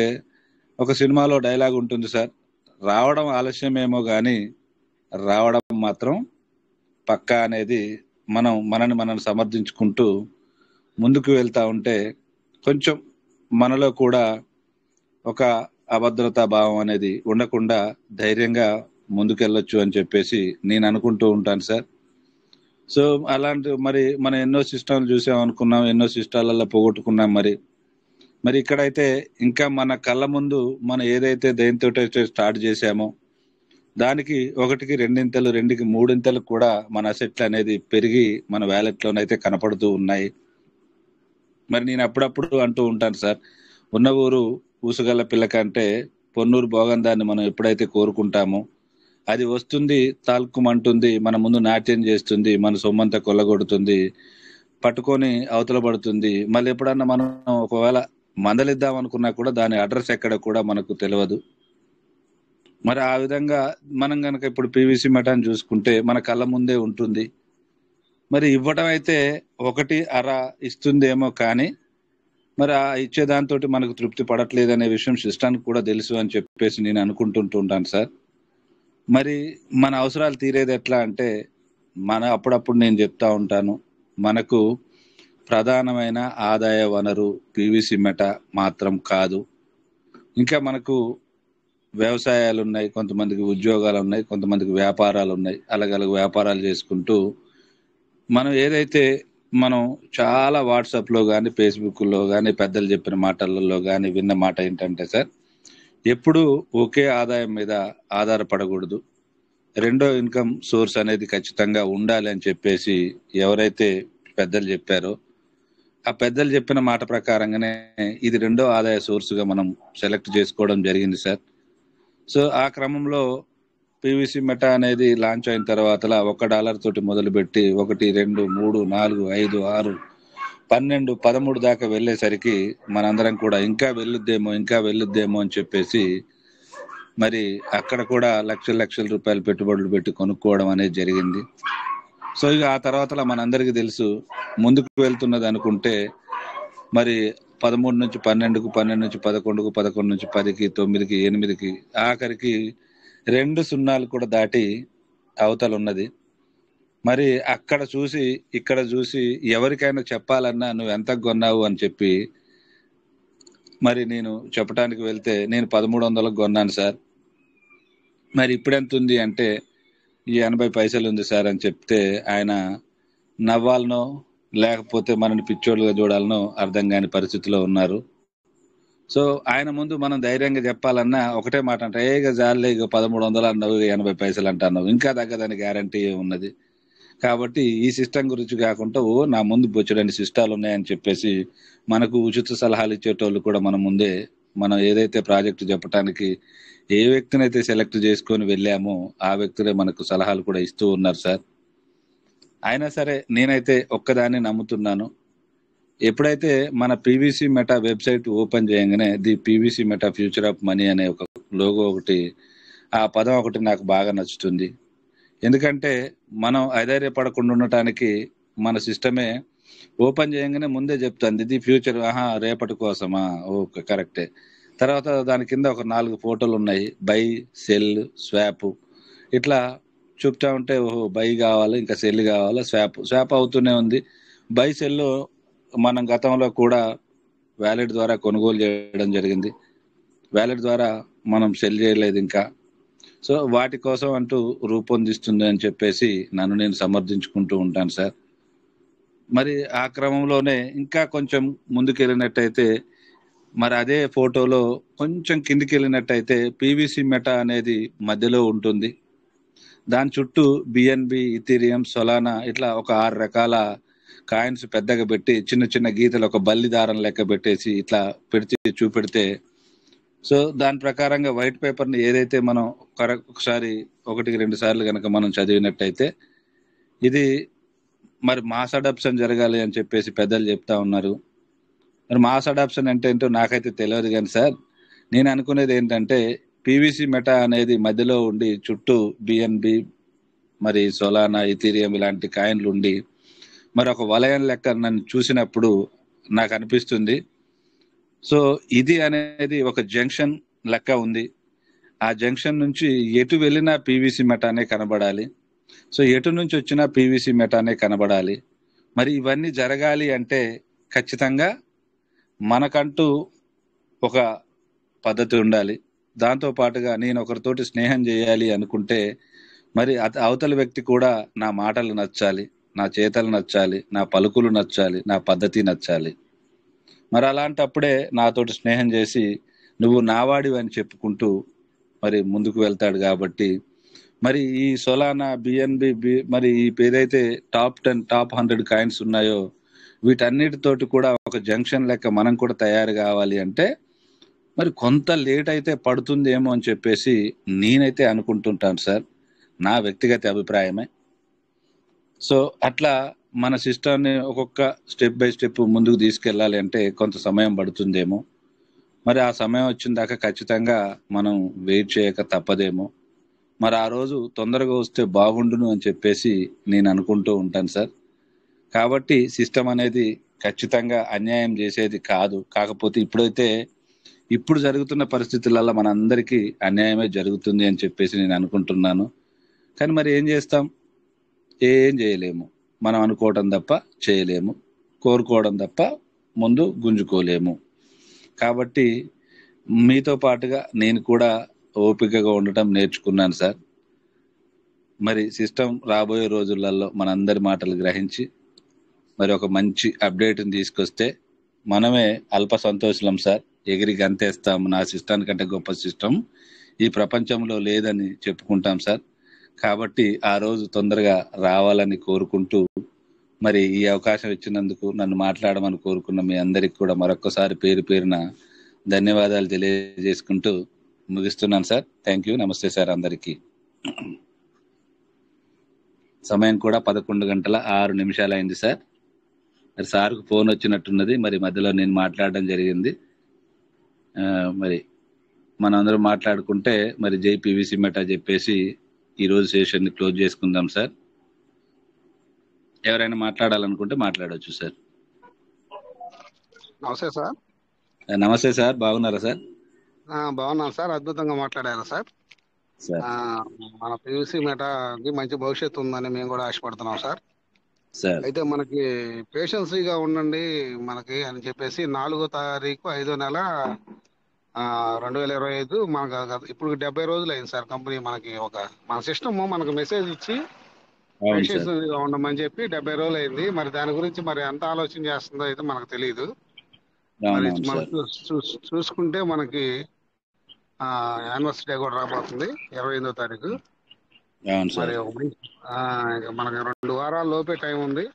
Speaker 4: ఒక సినిమాలో డైలాగ్ ఉంటుంది సార్, రావడం ఆలస్యమేమో కానీ రావడం మాత్రం పక్కా అనేది మనని సమర్థించుకుంటూ ముందుకు వెళ్తా ఉంటే కొంచెం మనలో కూడా ఒక అభద్రతా భావం అనేది ఉండకుండా ధైర్యంగా ముందుకెళ్ళొచ్చు అని చెప్పేసి నేను అనుకుంటూ ఉంటాను సార్. సో అలాంటి మరి మనం ఎన్నో సిస్టంలు చూసాం అనుకున్నాం, ఎన్నో సిస్టాలలో పోగొట్టుకున్నాం. మరి ఇక్కడైతే ఇంకా మన కళ్ళ ముందు మనం ఏదైతే దేనితో స్టార్ట్ చేసామో దానికి ఒకటికి రెండింతలు, రెండుకి మూడింతలు కూడా మన అసెట్లు అనేది పెరిగి మన వ్యాలెట్లోనైతే కనపడుతూ ఉన్నాయి. మరి నేను అప్పుడప్పుడు అంటూ ఉంటాను సార్, ఉన్న ఊరు ఊసుగల్ల పిల్ల కంటే పొన్నూరు భోగందాన్ని మనం ఎప్పుడైతే కోరుకుంటామో అది వస్తుంది, తాల్కుమంటుంది, మన ముందు నాట్యం చేస్తుంది, మన సొమ్మంతా కొల్లగొడుతుంది, పట్టుకొని అవతల పడుతుంది. మళ్ళీ ఎప్పుడన్నా మనం ఒకవేళ మందలిద్దాం అనుకున్నా కూడా దాని అడ్రస్ ఎక్కడ కూడా మనకు తెలియదు. మరి ఆ విధంగా మనం కనుక ఇప్పుడు పీవీసీ మెటాని చూసుకుంటే మన కళ్ళ ముందే ఉంటుంది. మరి ఇవ్వటం అయితే ఒకటి అర ఇస్తుందేమో కానీ మరి ఆ ఇచ్చేదాంతో మనకు తృప్తి పడట్లేదు అనే విషయం సిస్టానికి కూడా తెలుసు అని చెప్పేసి నేను అనుకుంటుంటాను సార్. మరి మన అవసరాలు తీరేది ఎట్లా అంటే అప్పుడప్పుడు నేను చెప్తా ఉంటాను, మనకు ప్రధానమైన ఆదాయ వనరు పీవీసీ మెటా మాత్రం కాదు. ఇంకా మనకు వ్యవసాయాలు ఉన్నాయి, కొంతమందికి ఉద్యోగాలు ఉన్నాయి, కొంతమందికి వ్యాపారాలు ఉన్నాయి. అలాగ వ్యాపారాలు చేసుకుంటూ మనం ఏదైతే మనం చాలా వాట్సాప్లో కానీ ఫేస్బుక్లో కానీ పెద్దలు చెప్పిన మాటలలో కానీ విన్న మాట ఏంటంటే సార్, ఎప్పుడూ ఒకే ఆదాయం మీద ఆధారపడకూడదు, రెండో ఇన్కమ్ సోర్స్ అనేది ఖచ్చితంగా ఉండాలి అని చెప్పేసి ఎవరైతే పెద్దలు చెప్పారో ఆ పెద్దలు చెప్పిన మాట ప్రకారంగానే ఇది రెండో ఆదాయ సోర్స్గా మనం సెలెక్ట్ చేసుకోవడం జరిగింది సార్. సో ఆ క్రమంలో పీవీసీ మెటా అనేది లాంచ్ అయిన తర్వాత $1 తోటి మొదలుపెట్టి 1, 2, 3, 4, 5, 6, 12, 13 దాకా వెళ్ళేసరికి మనందరం కూడా ఇంకా వెళ్ళుద్దేమో అని చెప్పేసి మరి అక్కడ కూడా లక్షల రూపాయలు పెట్టుబడులు పెట్టి కొనుక్కోవడం అనేది జరిగింది. సో ఇక ఆ తర్వాత మనందరికీ తెలుసు, ముందుకు వెళ్తున్నది అనుకుంటే మరి 13 నుంచి 12కు, 12 నుంచి 11కు, 11 నుంచి 10కి, 9కి, 8కి, ఆఖరికి 2 సున్నాలు కూడా దాటి అవతల ఉన్నది. మరి అక్కడ చూసి ఇక్కడ చూసి ఎవరికైనా చెప్పాలన్నా నువ్వు ఎంత కొన్నావు అని చెప్పి మరి నేను చెప్పడానికి వెళ్తే నేను 1300కు కొన్నాను సార్. మరి ఇప్పుడు ఎంత ఉంది అంటే ఈ 80 పైసలు ఉంది సార్ అని చెప్తే ఆయన నవ్వాలనో లేకపోతే మనని పిచ్చోళ్ళుగా చూడాలనో అర్థం కాని పరిస్థితిలో ఉన్నారు. సో ఆయన ముందు మనం ధైర్యంగా చెప్పాలన్నా ఒకటే మాట అంటే, ఇక జాలే, ఇక 1300 అన్నావు, 80 పైసలు అంటున్నావు, ఇంకా తగ్గదని గ్యారంటీ ఉన్నది. కాబట్టి ఈ సిస్టమ్ గురించి కాకుండా నా ముందు బొచ్చడని సిస్టాలు ఉన్నాయని చెప్పేసి మనకు ఉచిత సలహాలు ఇచ్చేటోళ్ళు కూడా మన ముందే, మనం ఏదైతే ప్రాజెక్టు చెప్పడానికి ఏ వ్యక్తిని అయితే సెలెక్ట్ చేసుకొని వెళ్ళామో ఆ వ్యక్తులే మనకు సలహాలు కూడా ఇస్తూ ఉన్నారు సార్. అయినా సరే నేనైతే ఒక్కదాన్ని నమ్ముతున్నాను, ఎప్పుడైతే మన పీవీసీ మెటా వెబ్సైట్ ఓపెన్ చేయగానే the PVC meta future of money అనే ఒక లోగో ఒకటి, ఆ పదం ఒకటి నాకు బాగా నచ్చుతుంది. ఎందుకంటే మనం అధైర్యపడకుండా ఉండటానికి మన సిస్టమే ఓపెన్ చేయగానే ముందే చెప్తుంది ఇది ఫ్యూచర్, రేపటి కోసమా, ఓకే కరెక్టే. తర్వాత దాని కింద ఒక 4 ఫోటోలు ఉన్నాయి, బై, సెల్, స్వాప్, ఇట్లా చూపుతా ఉంటే ఓహో బై కావాలి, ఇంకా సెల్ కావాలా, స్వాప్ అవుతూనే ఉంది. బై సెల్ మనం గతంలో కూడా వ్యాలెట్ ద్వారా కొనుగోలు చేయడం జరిగింది, వ్యాలెట్ ద్వారా మనం సెల్ చేయలేదు ఇంకా. సో వాటి కోసం అంటూ రూపొందిస్తుంది అని చెప్పేసి నన్ను నేను సమర్థించుకుంటూ ఉంటాను సార్. మరి ఆ క్రమంలోనే ఇంకా కొంచెం ముందుకు వెళ్ళినట్టయితే మరి అదే ఫోటోలో కొంచెం కిందికి వెళ్ళినట్టయితే పీవీసీ మెటా అనేది మధ్యలో ఉంటుంది. దాని చుట్టూ బిఎన్బి, ఇథీరియం, సొలానా ఇట్లా ఒక 6 రకాల కాయిన్స్ పెద్దగా పెట్టి చిన్న చిన్న గీతలు ఒక బల్లి దారం లెక్క పెట్టేసి ఇట్లా పెడితే చూపెడితే, సో దాని ప్రకారంగా వైట్ పేపర్ని ఏదైతే మనం ఒకసారి 1-2 సార్లు కనుక మనం చదివినట్టయితే ఇది మరి మాస్ అడాప్షన్ జరగాలి అని చెప్పేసి పెద్దలు చెప్తా ఉన్నారు. మరి మాస్ అడాప్షన్ అంటే ఏంటో నాకైతే తెలియదు కానీ సార్, నేను అనుకునేది ఏంటంటే పీవీసీ మెటా అనేది మధ్యలో ఉండి చుట్టూ బిఎన్బి, మరి సోలానా, ఇథీరియం ఇలాంటి కాయిన్లు ఉండి మరి ఒక వలయం లెక్క నన్ను చూసినప్పుడు నాకు అనిపిస్తుంది. సో ఇది అనేది ఒక జంక్షన్ లెక్క ఉంది. ఆ జంక్షన్ నుంచి ఎటు వెళ్ళినా పీవీసీ మెటానే కనబడాలి. సో ఎటు నుంచి వచ్చినా పీవీసీ మెటానే కనబడాలి. మరి ఇవన్నీ జరగాలి అంటే ఖచ్చితంగా మనకంటూ ఒక పద్ధతి ఉండాలి. దాంతో పాటుగా నేను ఒకరితోటి స్నేహం చేయాలి అనుకుంటే మరి అవతల వ్యక్తి కూడా నా మాటలు నచ్చాలి, నా చేతలు నచ్చాలి, నా పలుకులు నచ్చాలి, నా పద్ధతి నచ్చాలి. మరి అలాంటప్పుడే నాతోటి స్నేహం చేసి నువ్వు నావాడివి అని చెప్పుకుంటూ మరి ముందుకు వెళ్తాడు. కాబట్టి మరి ఈ సోలానా, బిఎన్బి, మరి ఈ ఏదైతే టాప్ 10 టాప్ 100 కాయిన్స్ ఉన్నాయో వీటన్నిటితోటి కూడా ఒక జంక్షన్ లెక్క మనం కూడా తయారు కావాలి అంటే మరి కొంత లేట్ అయితే పడుతుందేమో అని చెప్పేసి నేనైతే అనుకుంటుంటాను సార్, నా వ్యక్తిగత అభిప్రాయమే. సో అట్లా మన సిస్టమ్ని ఒక్కొక్క స్టెప్ బై స్టెప్ ముందుకు తీసుకెళ్ళాలి అంటే కొంత సమయం పడుతుందేమో. మరి ఆ సమయం వచ్చిన దాకా ఖచ్చితంగా మనం వెయిట్ చేయక తప్పదేమో. మరి ఆ రోజు తొందరగా వస్తే బాగుండును అని చెప్పేసి నేను అనుకుంటూ ఉంటాను సార్. కాబట్టి సిస్టమ్ అనేది ఖచ్చితంగా అన్యాయం చేసేది కాదు. కాకపోతే ఇప్పుడు జరుగుతున్న పరిస్థితులలో మనందరికీ అన్యాయమే జరుగుతుంది అని చెప్పేసి నేను అనుకుంటున్నాను. కానీ మరి ఏం చేస్తాం? ఏం చేయలేము. మనం అనుకోవడం తప్ప చేయలేము, కోరుకోవడం తప్ప ముందు గుంజుకోలేము. కాబట్టి మీతో పాటుగా నేను కూడా ఓపికగా ఉండటం నేర్చుకున్నాను సార్. మరి సిస్టమ్ రాబోయే రోజులలో మనందరి మాటలు గ్రహించి మరి ఒక మంచి అప్డేట్ని తీసుకొస్తే మనమే అల్ప సంతోషులం సార్, ఎగిరి గంతేస్తాము. నా సిస్టమ్ కంటే గొప్ప సిస్టమ్ ఈ ప్రపంచంలో లేదని చెప్పుకుంటాం సార్. కాబట్టి ఆ రోజు తొందరగా రావాలని కోరుకుంటూ మరి ఈ అవకాశం ఇచ్చినందుకు, నన్ను మాట్లాడమని కోరుకున్న మీ అందరికి కూడా మరొక్కసారి పేరు పేరున ధన్యవాదాలు తెలియజేసుకుంటూ ముగిస్తున్నాను సార్. Thank you. నమస్తే సార్ అందరికీ. సమయం కూడా 11:06 అయింది సార్. మరి సార్కు ఫోన్ వచ్చినట్టున్నది, మరి మధ్యలో నేను మాట్లాడడం జరిగింది. మరి మనందరం మాట్లాడుకుంటే మరి జై పీవీసీ మెటా చెప్పేసి ఈరోజు సెషన్ని క్లోజ్ చేసుకుందాం సార్. ఎవరైనా మాట్లాడాలనుకుంటే మాట్లాడవచ్చు సార్.
Speaker 2: నమస్తే సార్.
Speaker 4: నమస్తే సార్, బాగున్నారా సార్?
Speaker 2: బాగున్నాను సార్, అద్భుతంగా మాట్లాడారు సార్. మన పీవీసీ మెటాకి మంచి భవిష్యత్తు ఉందని మేము కూడా ఆశపడుతున్నాం సార్. అయితే మనకి పేషెన్సీగా ఉండండి మనకి అని చెప్పేసి 4వ తారీఖు 5వ నెల 2025 మనకు ఇప్పుడు 70 రోజులు అయింది సార్. కంపెనీ మనకి మన సిస్టమ్ మనకు మెసేజ్ ఇచ్చి పేషెన్సీగా ఉండమని చెప్పి 70 రోజులు అయింది. మరి దాని గురించి మరి ఎంత ఆలోచన చేస్తుందో అయితే మనకు తెలియదు. మరి మనకు చూసుకుంటే మనకి యానివర్సరీ డే కూడా రాబోతుంది 28వ తారీఖు. మరి మనకి 2 వారాల లోపే టైం ఉంది.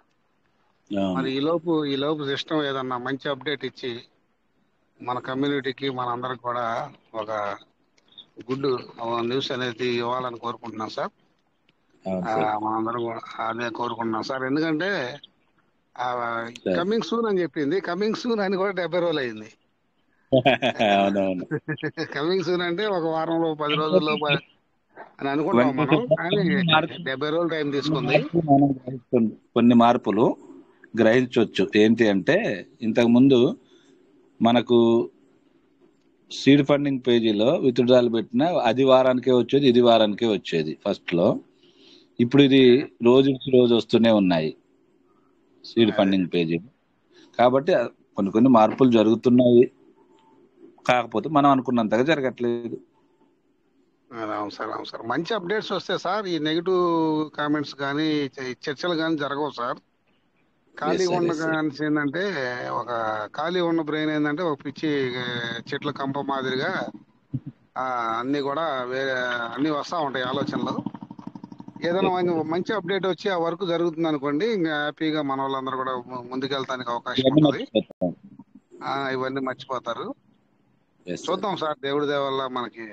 Speaker 2: మరి ఈ లోపు సిస్టమ్ ఏదన్నా మంచి అప్డేట్ ఇచ్చి మన కమ్యూనిటీకి మన అందరికి కూడా ఒక గుడ్ న్యూస్ అనేది ఇవ్వాలని కోరుకుంటున్నాం సార్. మనందరం అదే కోరుకుంటున్నాం సార్. ఎందుకంటే కమింగ్ సూన్ అని చెప్పింది, కమింగ్ సూన్ అని కూడా 70 రోజులు అయింది. కమింగ్ సూన్ అంటే ఒక వారంలో 10 రోజుల్లో అని అనుకుంటాం మనం, కానీ 70 రోజులు టైం తీసుకుంది.
Speaker 4: కొన్ని మార్పులు గ్రహించవచ్చు. ఏంటి అంటే ఇంతకు ముందు మనకు సీడ్ ఫండింగ్ పేజీలో విత్డ్రాల్ పెట్టిన అది వారానికే వచ్చేది, ఇది వారానికే వచ్చేది ఫస్ట్ లో. ఇప్పుడు ఇది రోజు వస్తూనే ఉన్నాయి సీడ్ ఫండింగ్ పేజీ. కాబట్టి కొన్ని మార్పులు జరుగుతున్నాయి, కాకపోతే మనం అనుకున్నంతగా జరగట్లేదు.
Speaker 2: అవును సార్. మంచి అప్డేట్స్ వస్తే సార్ ఈ నెగిటివ్ కామెంట్స్ కానీ చర్చలు కానీ జరగవు సార్. ఖాళీ ఉన్న ఏంటంటే ఖాళీ ఉన్న బ్రెయిన్ ఏంటంటే ఒక పిచ్చి చెట్ల కంప మాదిరిగా అన్ని కూడా అన్ని వస్తూ ఉంటాయి ఆలోచనలు. ఏదైనా మంచి అప్డేట్ వచ్చి ఆ వర్క్ జరుగుతుంది అనుకోండి, ఇంకా హ్యాపీగా మన వాళ్ళందరూ కూడా ముందుకెళ్తానికి అవకాశం ఉంటుంది. ఇవన్నీ మర్చిపోతారు. చూద్దాం సార్, దేవుడి దేవల్ల మనకి.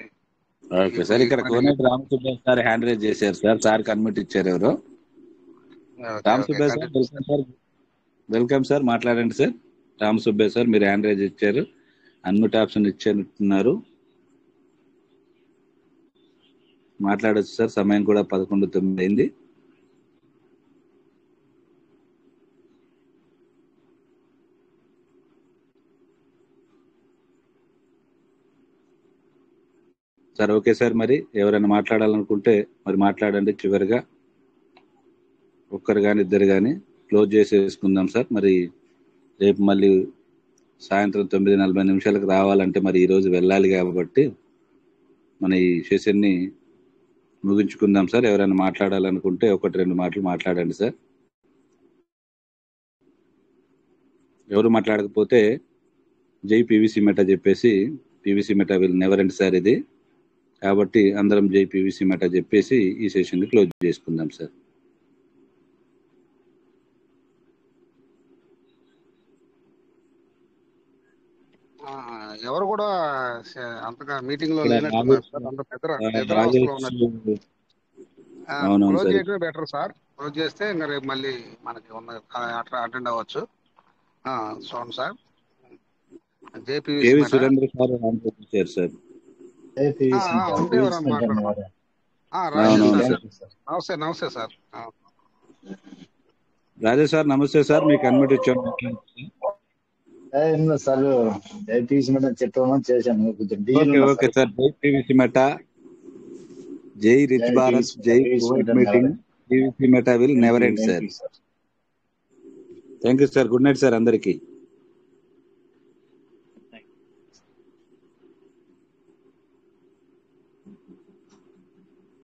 Speaker 4: Okay sir. ఇక్కడ కోనేటి రామసుబ్బయ్య సార్ హ్యాండ్ రైజ్ చేశారు సార్. సార్ కన్మిట్ ఇచ్చారు ఎవరు? రామసుబ్బయ్య సార్, వెల్కమ్ సార్, మాట్లాడండి సార్. రామ్ సుబ్బయ్య సార్ మీరు హ్యాండ్ రైజ్ ఇచ్చారు, అన్మ్యూట్ ఆప్షన్ ఇచ్చారు, మాట్లాడచ్చు సార్. సమయం కూడా 11:09 అయింది. సార్ ఓకే సార్, మరి ఎవరైనా మాట్లాడాలనుకుంటే మరి మాట్లాడండి. చివరిగా ఒక్కరు కానీ ఇద్దరు కానీ క్లోజ్ చేసేసుకుందాం సార్. మరి రేపు మళ్ళీ సాయంత్రం 9:40 రావాలంటే మరి ఈరోజు వెళ్ళాలి కాబట్టి మన ఈ సెషన్ని ముగించుకుందాం సార్. ఎవరైనా మాట్లాడాలనుకుంటే 1-2 మాటలు మాట్లాడండి సార్. ఎవరు మాట్లాడకపోతే జై పీవీసీ మెటా చెప్పేసి, PVC Meta will never end sir ఇది. కాబట్టి అందరం జై పీవీసీ మెటా చెప్పేసి ఈ సెషన్ని క్లోజ్ చేసుకుందాం సార్.
Speaker 2: ఎవరు కూడా అంతగా మీటింగ్ లో
Speaker 4: ఇక్కడ
Speaker 2: లేనట్టున్నారు సార్. అంత నిద్ర అవస్థలో ఉన్నట్టు.
Speaker 4: అవునవును
Speaker 2: క్లోజ్
Speaker 4: సార్.
Speaker 2: చేయడమే బెటర్ సార్. క్లోజ్ చేస్తే ఇంకా రేపు మళ్ళీ మనకి అటెండ్ అవ్వచ్చు. చూడండి sir, JPVC
Speaker 4: KV
Speaker 2: Meta
Speaker 4: Surendra sir ఇచ్చారు సార్.
Speaker 2: ఉంటే ఎవరైనా మాట్లాడమా?
Speaker 4: అవునవును
Speaker 2: రాజేష్ సార్,
Speaker 4: సార్.
Speaker 2: నమస్తే సార్.
Speaker 4: రాజేష్ సార్ నమస్తే సార్, మీకు అన్మ్యూట్ ఇచ్చాను.
Speaker 6: సార్ జైపీసీ మెటా చెప్పమని చేశాను.
Speaker 4: Okay sir. జై పీవీసీ మెటా, జై రిచ్ భారత్, జై Covid meeting, PVC Meta will never end sir. Thank you sir. Good night sir అందరికీ.